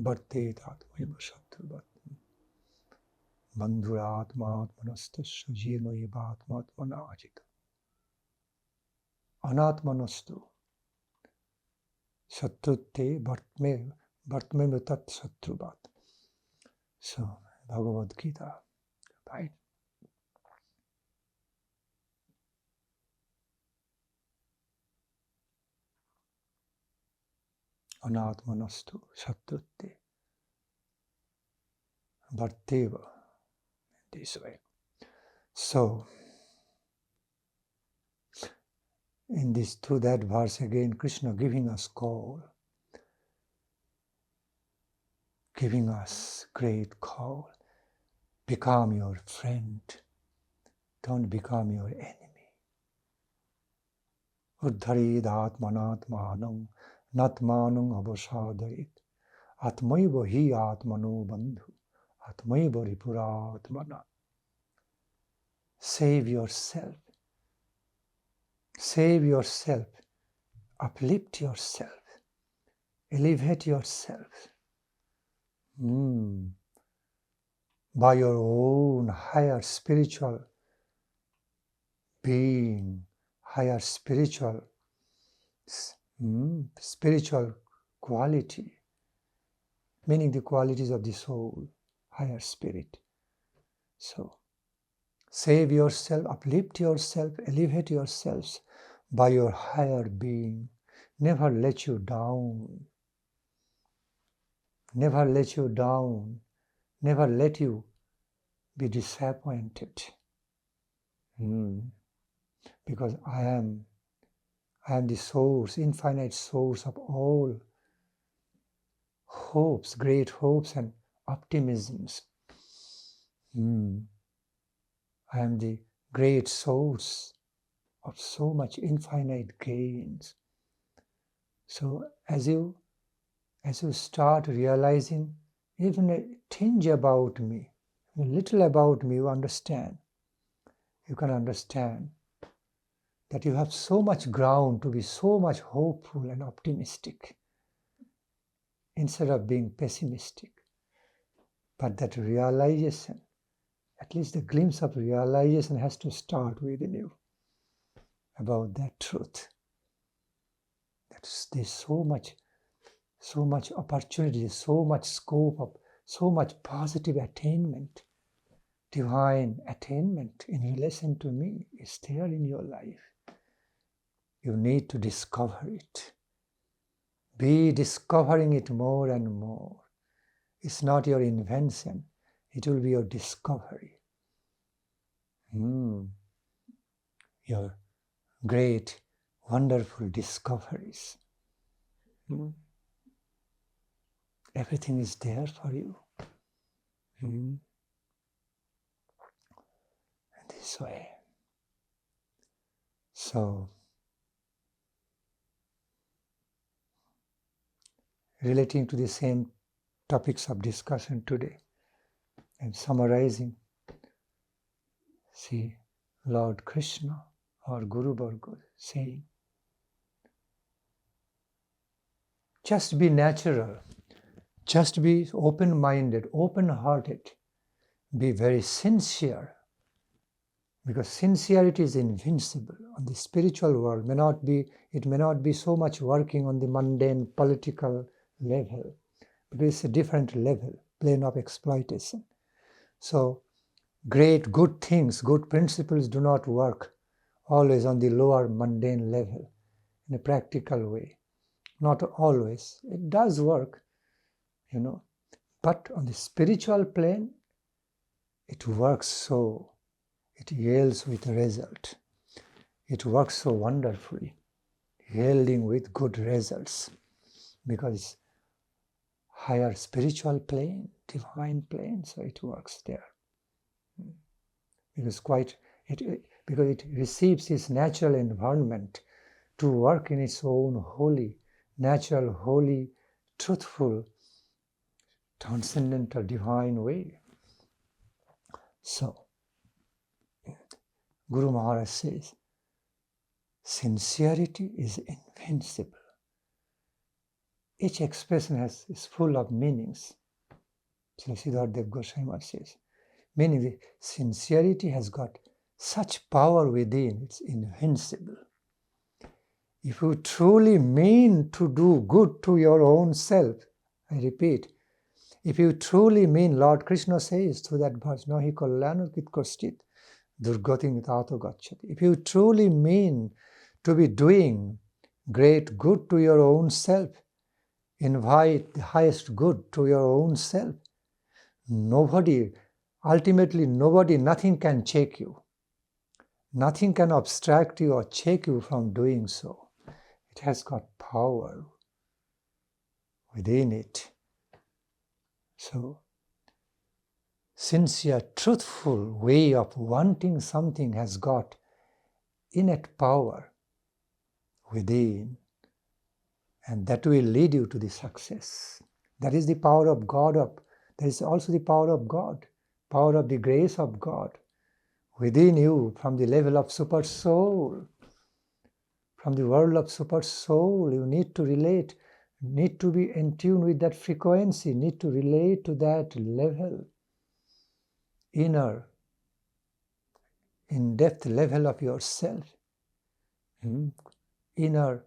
Bharte tatmaiva shatruvat bandhuratmat manastasya jenoi bhatmat manajita. Anatmanastu Satrutte Bhartme Mutat Satruvat. So, Bhagavad Gita, right? Anatmanastu Satrutte Bharteva. This way. So, in this, through that verse again, Krishna giving us call, giving us great call. Become your friend. Don't become your enemy. Uddharid atmanatmanam natmanam abhasadarit atmaiva hi atmano bandhu atmaiva ripuratmana. Save yourself. Save yourself. Uplift yourself. Elevate yourself. By your own higher spiritual being, higher spiritual quality, meaning the qualities of the soul, higher spirit. So, save yourself, uplift yourself, elevate yourselves by your higher being. Never let you down. Never let you down. Never let you be disappointed. Because I am the source, infinite source of all hopes, great hopes and optimisms. I am the great source of so much infinite gains. So as you start realizing even a tinge about me, a little about me, you understand. You can understand that you have so much ground to be so much hopeful and optimistic instead of being pessimistic. But that realization, at least the glimpse of realization has to start within you about that truth. There's so much opportunity, so much scope of so much positive attainment, divine attainment in relation to me is there in your life. You need to discover it. Be discovering it more and more. It's not your invention. It will be your discovery. Your great, wonderful discoveries. Everything is there for you. In this way. So, relating to the same topics of discussion today, and summarizing, see Lord Krishna or Guru Varga saying, just be natural, just be open-minded, open-hearted, be very sincere, Because sincerity is invincible. On the spiritual world, it may not be so much working on the mundane political level, but it's a different level, plane of exploitation. So great good things, good principles do not work always on the lower mundane level in a practical way. Not always. It does work, but on the spiritual plane, it works so. It yields with a result. It works so wonderfully, yielding with good results, because it's higher spiritual plane, divine plane, so it works there. Because it receives its natural environment to work in its own holy, natural, holy, truthful, transcendental, divine way. So, Guru Maharaj says, sincerity is invincible. Each expression is full of meanings. So Siddhartha Goswami says, meaning the sincerity has got such power within, it's invincible. If you truly mean to do good to your own self, I repeat, if you truly mean, Lord Krishna says through that verse, Nahi kalyano kit koschit durgatim tato gacchati. If you truly mean to be doing great good to your own self, invite the highest good to your own self, ultimately nothing can check you. Nothing can obstruct you or check you from doing so. It has got power within it. So, sincere, truthful way of wanting something has got innate power within, and that will lead you to the success. That is the power of God. There is also the power of God, power of the grace of God within you from the level of super soul. From the world of super soul, you need to relate, need to be in tune with that frequency, need to relate to that level, inner, in-depth level of yourself, inner,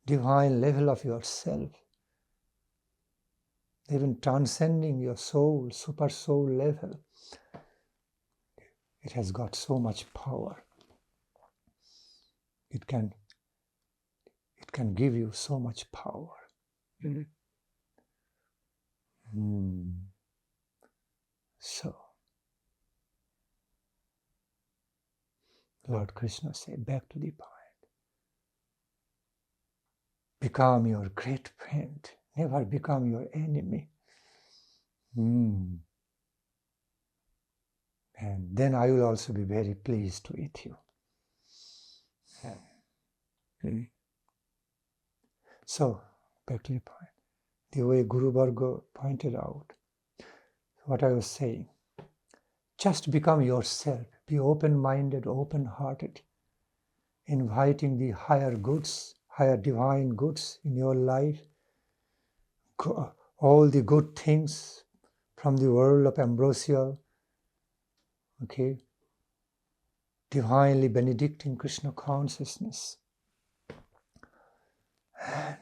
divine level of yourself, even transcending your soul, super soul level. It has got so much power. It can give you so much power. So, Lord Krishna said, back to the point. Become your great friend. Never become your enemy. And then I will also be very pleased with you. So, back to the point. The way Guru Varga pointed out, what I was saying, just become yourself. Be open-minded, open-hearted, inviting the higher goods, higher divine goods in your life, all the good things from the world of ambrosial, divinely benedicting Krishna consciousness. And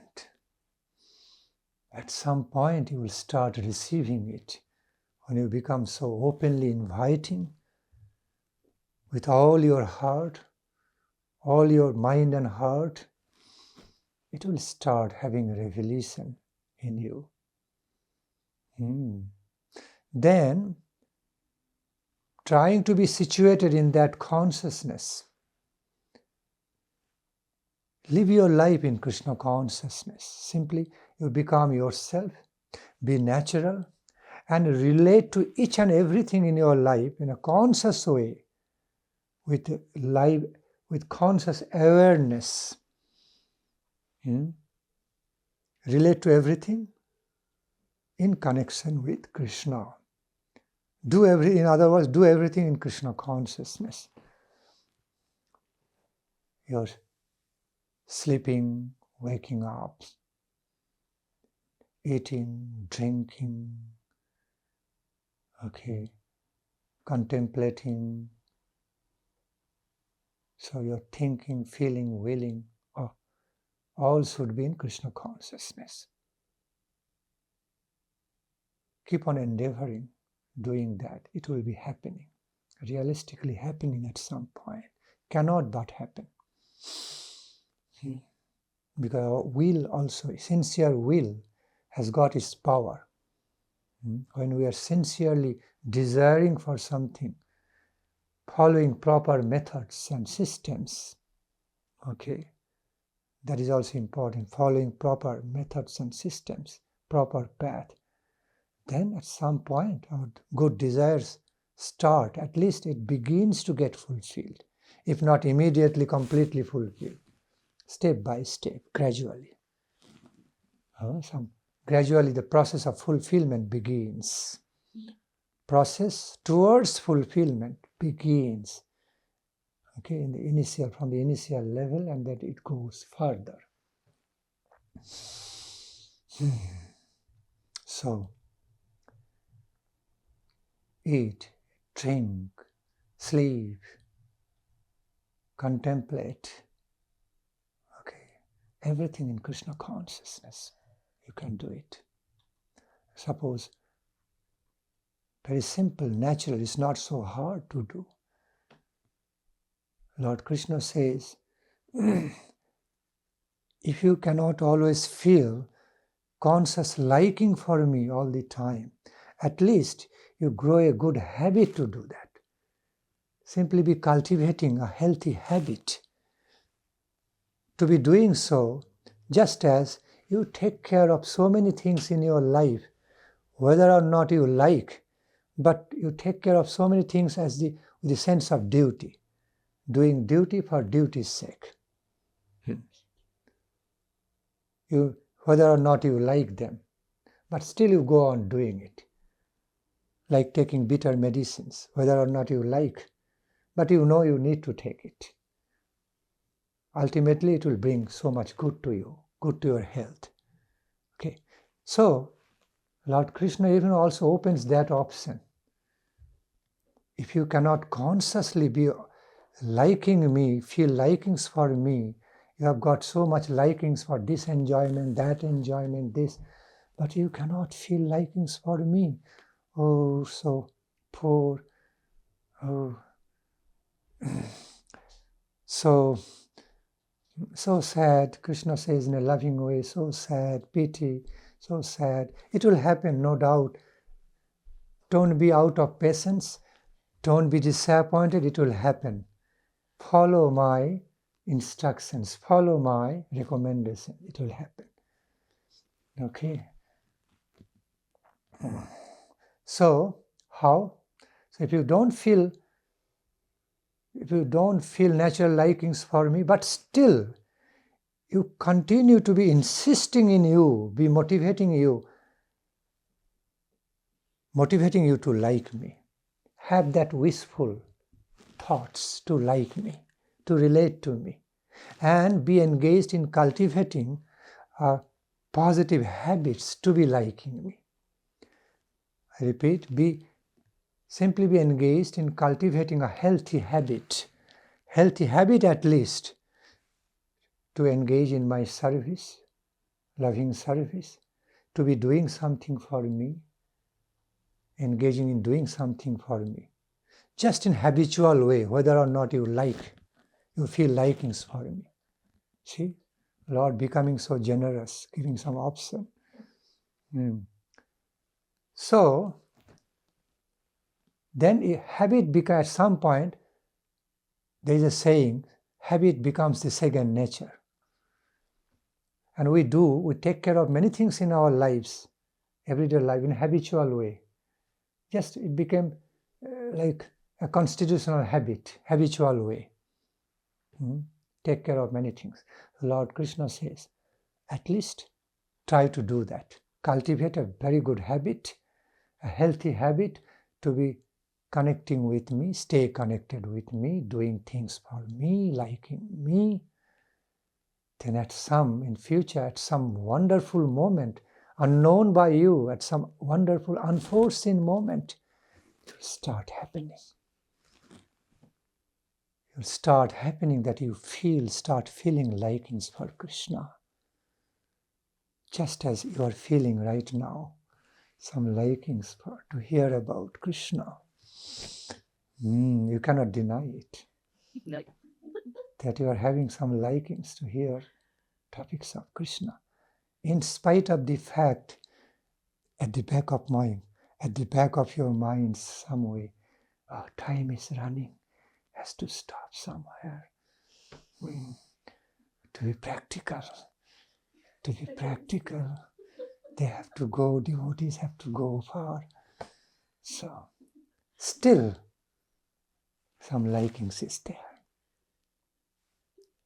at some point you will start receiving it when you become so openly inviting with all your heart, all your mind and heart. It will start having a revelation in you. Then, trying to be situated in that consciousness, live your life in Krishna consciousness. Simply, you become yourself, be natural, and relate to each and everything in your life in a conscious way, with conscious awareness. Relate to everything in connection with Krishna. In other words, do everything in Krishna consciousness. You're sleeping, waking up, eating, drinking, contemplating, So your thinking, feeling, willing, all should be in Krishna consciousness. Keep on endeavoring, doing that. It will be happening, realistically happening at some point. Cannot but happen. Because our will also, sincere will, has got its power. When we are sincerely desiring for something, following proper methods and systems, okay, that is also important, following proper methods and systems, proper path, then at some point our good desires start, at least it begins to get fulfilled, if not immediately completely fulfilled, step by step, gradually. Gradually the process of fulfillment begins. Process towards fulfillment begins. Okay, from the initial level, and then it goes further. So, eat, drink, sleep, contemplate. Okay, everything in Krishna consciousness. You can do it. Suppose, very simple, natural, it's not so hard to do. Lord Krishna says, if you cannot always feel conscious liking for me all the time, at least you grow a good habit to do that. Simply be cultivating a healthy habit. To be doing so, just as you take care of so many things in your life, whether or not you like, but you take care of so many things with the sense of duty, doing duty for duty's sake. Whether or not you like them, but still you go on doing it. Like taking bitter medicines, whether or not you like, but you know you need to take it. Ultimately, it will bring so much good to you, good to your health. Okay, so Lord Krishna even also opens that option. If you cannot consciously be liking me, feel likings for me, you have got so much likings for this enjoyment, that enjoyment, this, but you cannot feel likings for me. Oh, so poor. Oh, so sad. Krishna says in a loving way, so sad, pity, so sad. It will happen, no doubt. Don't be out of patience. Don't be disappointed. It will happen. Follow my instructions. Follow my recommendation. It will happen. Okay. So, how? So if you don't feel natural likings for me, but still you continue to be insisting in you, be motivating you to like me. Have that wishful thoughts to like me, to relate to me, and be engaged in cultivating positive habits to be liking me. I repeat, simply be engaged in cultivating a healthy habit at least, to engage in my service, loving service, to be doing something for me, engaging in doing something for me, just in habitual way, whether or not you feel likings for me. See, Lord becoming so generous, giving some option. So, then a habit becomes, at some point, there is a saying, habit becomes the second nature. And we take care of many things in our lives, everyday life, in a habitual way. Just it became like a constitutional habit, habitual way. Take care of many things. Lord Krishna says, at least try to do that. Cultivate a very good habit, a healthy habit to be connecting with me, stay connected with me, doing things for me, liking me. Then at some wonderful moment, unknown by you, at some wonderful, unforeseen moment, it will start happening. You'll start happening that you start feeling likings for Krishna. Just as you are feeling right now, some likings to hear about Krishna. You cannot deny it. No. That you are having some likings to hear topics of Krishna. In spite of the fact, at the back of your mind, some way, time is running, has to stop somewhere. To be practical, they have to go, devotees have to go far. So, still, some likings is there.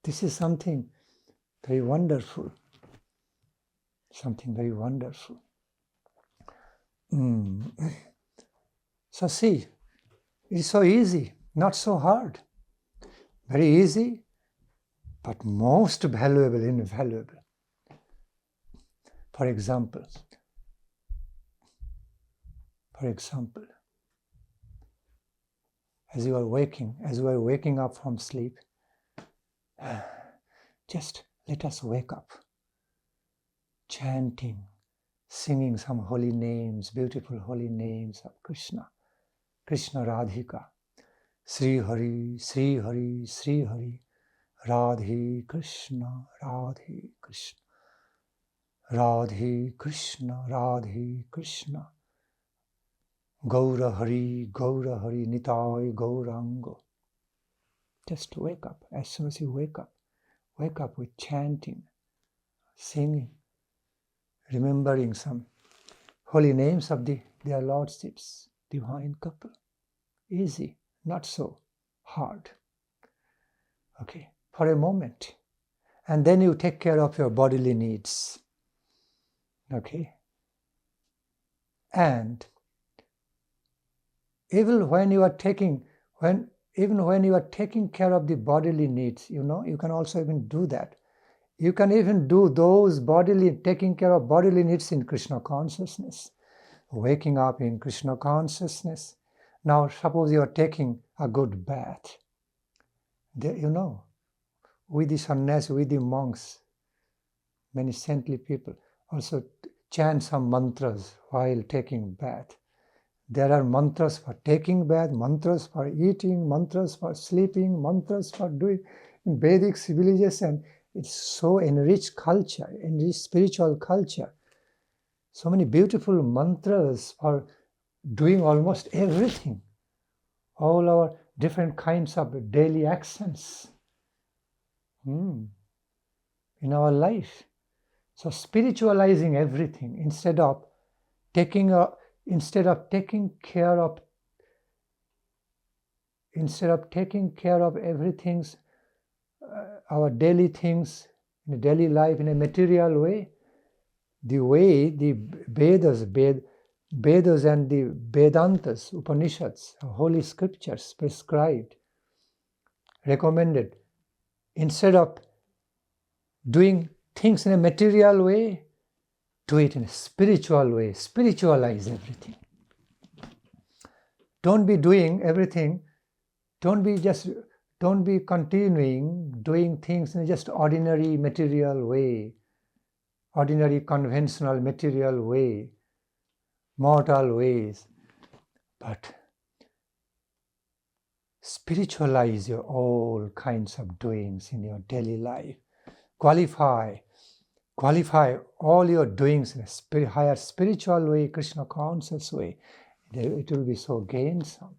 This is something very wonderful. Something very wonderful. So see, it's so easy, not so hard. Very easy, but most valuable, invaluable. For example, as you are waking up from sleep, just let us wake up, chanting, singing some holy names, beautiful holy names of Krishna, Krishna Radhika, Sri Hari, Sri Hari, Sri Hari, Radhe Krishna, Radhe Krishna, Radhe Krishna, Radhe Krishna, Gaura Hari, Nitai Gaurango. Just wake up. As soon as you wake up with chanting, singing, remembering some holy names of their lordships, divine couple. Easy, not so hard. Okay, for a moment. And then you take care of your bodily needs. Okay. And even when you are taking care of the bodily needs, you can also even do that. You can even do those taking care of bodily needs in Krishna consciousness, waking up in Krishna consciousness. Now, suppose you are taking a good bath. With the sannyas, with the monks, many saintly people also chant some mantras while taking bath. There are mantras for taking bath, mantras for eating, mantras for sleeping, mantras for doing in Vedic civilization. It's so enriched culture, enriched spiritual culture. So many beautiful mantras for doing almost everything. All our different kinds of daily actions in our life. So spiritualizing everything instead of taking care of everything, our daily things in a daily life in a material way, the way the Vedas and the Vedantas, Upanishads, holy scriptures prescribed, recommended, instead of doing things in a material way, do it in a spiritual way. Spiritualize everything. Don't be doing everything. Don't be continuing doing things in just ordinary material way, ordinary conventional material way, mortal ways. But spiritualize your all kinds of doings in your daily life. Qualify all your doings in a higher spiritual way, Krishna-conscious way. It will be so gainsome.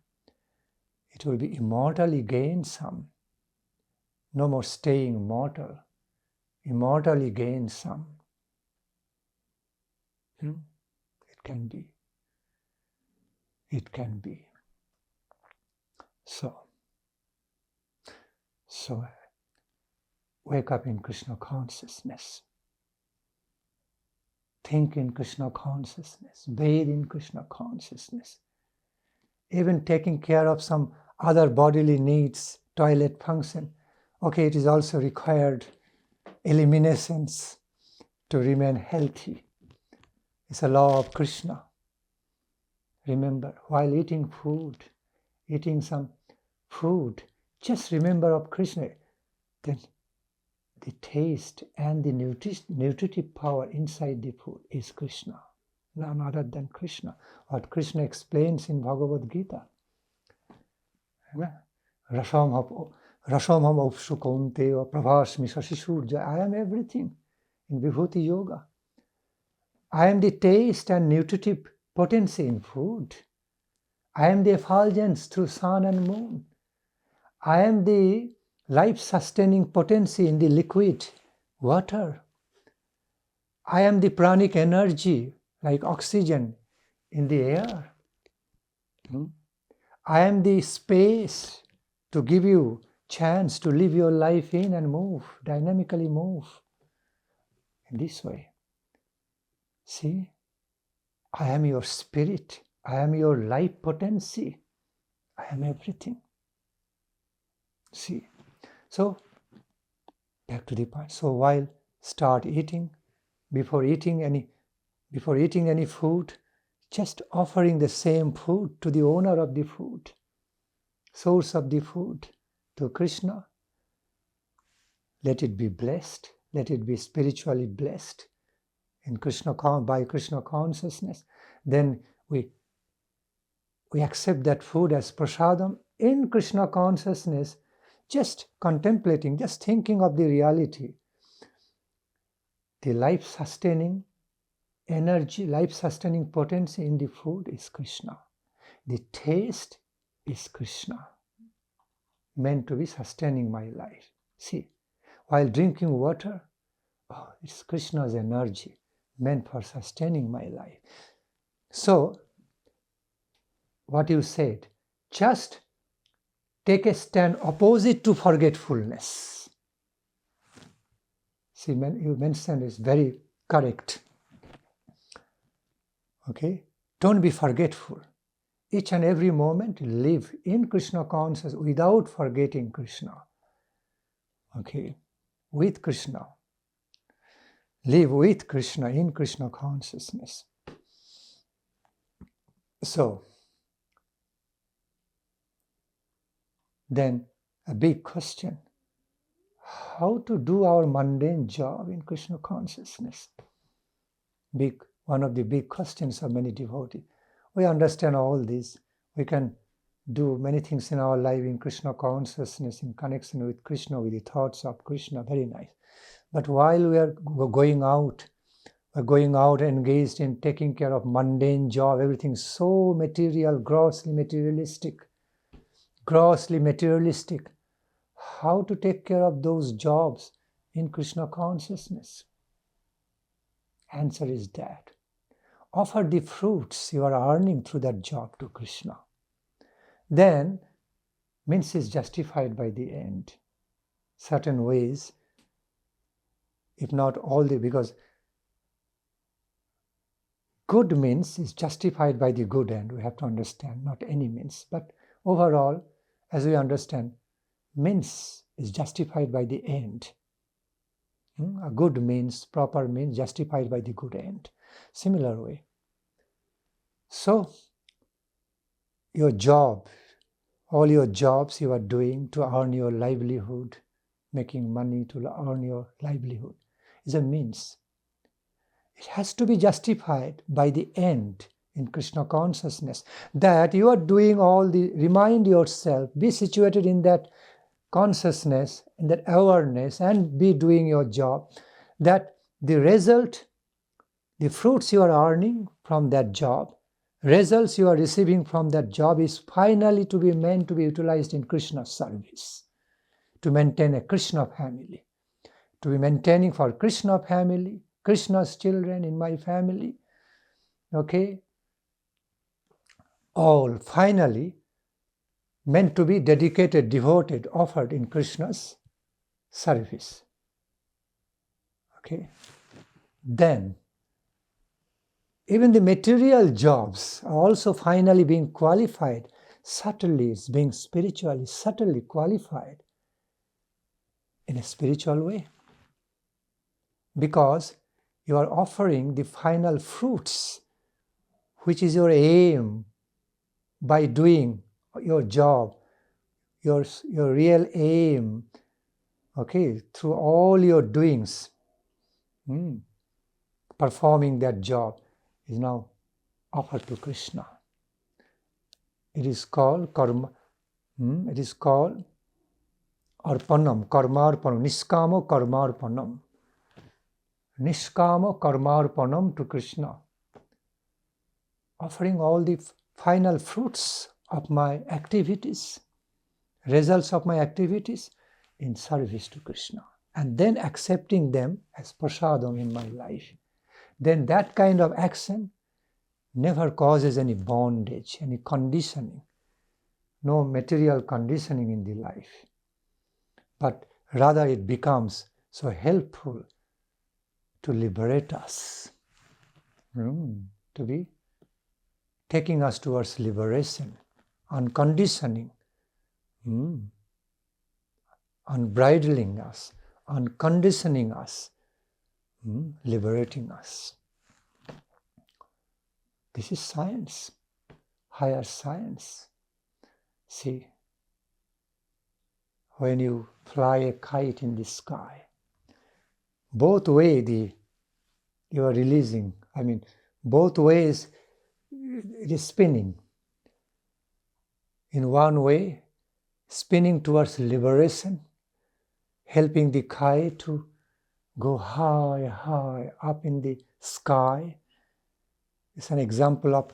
It will be immortally gainsome. No more staying mortal. Immortally gainsome. It can be. It can be. So wake up in Krishna consciousness. Think in Krishna consciousness. Bathe in Krishna consciousness. Even taking care of some other bodily needs, toilet function. Okay, it is also required eliminations to remain healthy. It's a law of Krishna. Remember, while eating some food, just remember of Krishna, then the taste and the nutritive power inside the food is Krishna, none other than Krishna. What Krishna explains in Bhagavad Gita. Rashamham Opshu Kaunteva Pravasmi Shashishurja. I am everything in Vibhuti Yoga. I am the taste and nutritive potency in food. I am the effulgence through sun and moon. I am the life-sustaining potency in the liquid water. I am the pranic energy like oxygen in the air. I am the space to give you chance to live your life in and move, dynamically move in this way. See, I am your spirit. I am your life potency. I am everything. See, so back to the point. So while start eating, before eating any food, just offering the same food to the owner of the food, source of the food, to Krishna. Let it be blessed. Let it be spiritually blessed in Krishna, by Krishna consciousness. Then we accept that food as prasadam in Krishna consciousness, just contemplating, just thinking of the reality. The life-sustaining energy, life-sustaining potency in the food is Krishna. The taste is Krishna, meant to be sustaining my life. See, while drinking water, it's Krishna's energy, meant for sustaining my life. So, what you said, just take a stand opposite to forgetfulness. See, you mentioned is very correct. Okay? Don't be forgetful. Each and every moment live in Krishna consciousness without forgetting Krishna. Okay? With Krishna. Live with Krishna in Krishna consciousness. So, then a big question, how to do our mundane job in Krishna consciousness? One of the big questions of many devotees. We understand all this. We can do many things in our life in Krishna consciousness, in connection with Krishna, with the thoughts of Krishna, very nice. But while we are going out engaged in taking care of mundane job, everything so material, grossly materialistic. How to take care of those jobs in Krishna consciousness? Answer is that. Offer the fruits you are earning through that job to Krishna. Then, means is justified by the end. Certain ways, if not all because good means is justified by the good end. We have to understand, not any means. But overall, as we understand, means is justified by the end. A good means, proper means, justified by the good end. Similar way. So, your job, all your jobs you are doing to earn your livelihood, making money to earn your livelihood, is a means. It has to be justified by the end in Krishna consciousness. That you are doing remind yourself, be situated in that consciousness, in that awareness, and be doing your job. That the result, the fruits you are earning from that job, results you are receiving from that job is finally to be meant to be utilized in Krishna's service. To maintain a Krishna family. To be maintaining for Krishna family, Krishna's children in my family. Okay? All finally meant to be dedicated, devoted, offered in Krishna's service. Okay? Then, even the material jobs are also finally being qualified, subtly, being spiritually, subtly qualified in a spiritual way. Because you are offering the final fruits, which is your aim by doing your job. your real aim, okay, through all your doings, performing that job is now offered to Krishna. It is called karma. It is called arpanam, karmarpanam, niskamo karmarpanam. Niskamo karmarpanam to Krishna. Offering all the final fruits of my activities, results of my activities in service to Krishna. And then accepting them as prasadam in my life. Then that kind of action never causes any bondage, any conditioning, no material conditioning in the life. But rather it becomes so helpful to liberate us, to be taking us towards liberation, unconditioning, unbridling us, unconditioning us, liberating us. This is science, higher science. See, when you fly a kite in the sky, both ways you are releasing, both ways it is spinning. In one way, spinning towards liberation, helping the kite to go high, high up in the sky. It's an example of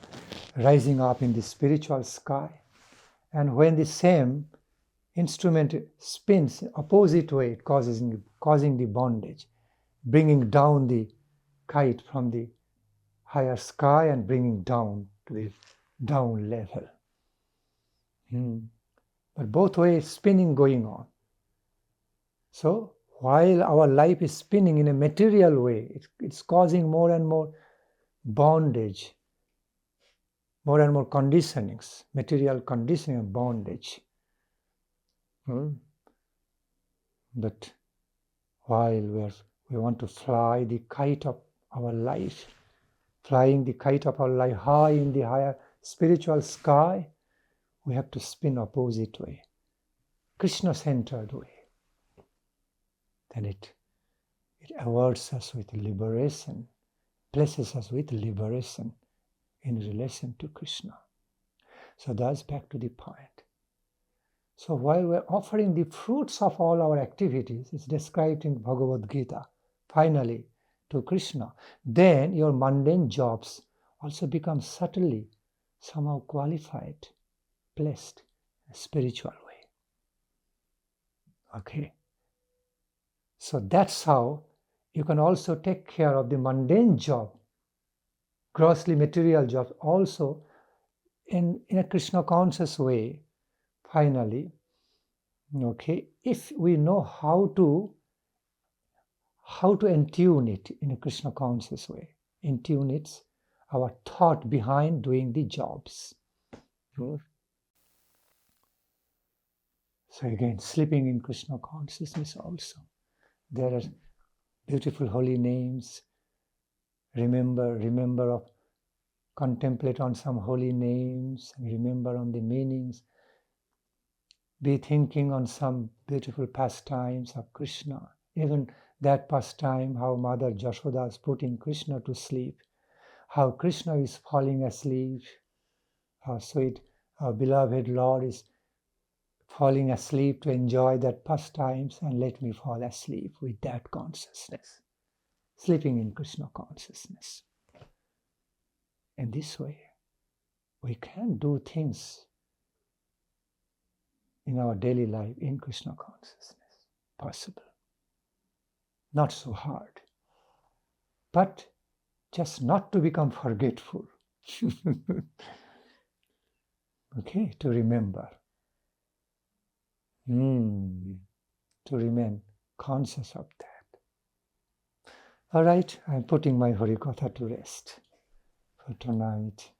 rising up in the spiritual sky. And when the same instrument spins opposite way, it causing the bondage, bringing down the kite from the higher sky and bringing down to the down level. But both ways spinning going on. So while our life is spinning in a material way, it's causing more and more bondage, more and more conditionings, material conditioning and bondage. But while we want to fly the kite of our life, flying the kite of our life high in the higher spiritual sky, we have to spin opposite way, Krishna-centered way. Then it awards us with liberation, places us with liberation in relation to Krishna. So that's back to the point. So while we're offering the fruits of all our activities, it's described in Bhagavad Gita, finally, to Krishna, then your mundane jobs also become subtly somehow qualified, blessed, in a spiritual way. Okay? So that's how you can also take care of the mundane job, grossly material jobs, also in a Krishna-conscious way, finally, okay, if we know how to intune it in a Krishna-conscious way. Intune it's our thought behind doing the jobs. So again, sleeping in Krishna consciousness also. There are beautiful holy names. Remember of, contemplate on some holy names, remember on the meanings. Be thinking on some beautiful pastimes of Krishna. Even that pastime, how Mother Jashoda is putting Krishna to sleep, how Krishna is falling asleep, how sweet our beloved Lord is falling asleep to enjoy that pastimes, and let me fall asleep with that consciousness, sleeping in Krishna consciousness. In this way, we can do things in our daily life in Krishna consciousness, possible. Not so hard, but just not to become forgetful. Okay, to remember. To remain conscious of that. All right, I'm putting my Harikatha to rest for tonight.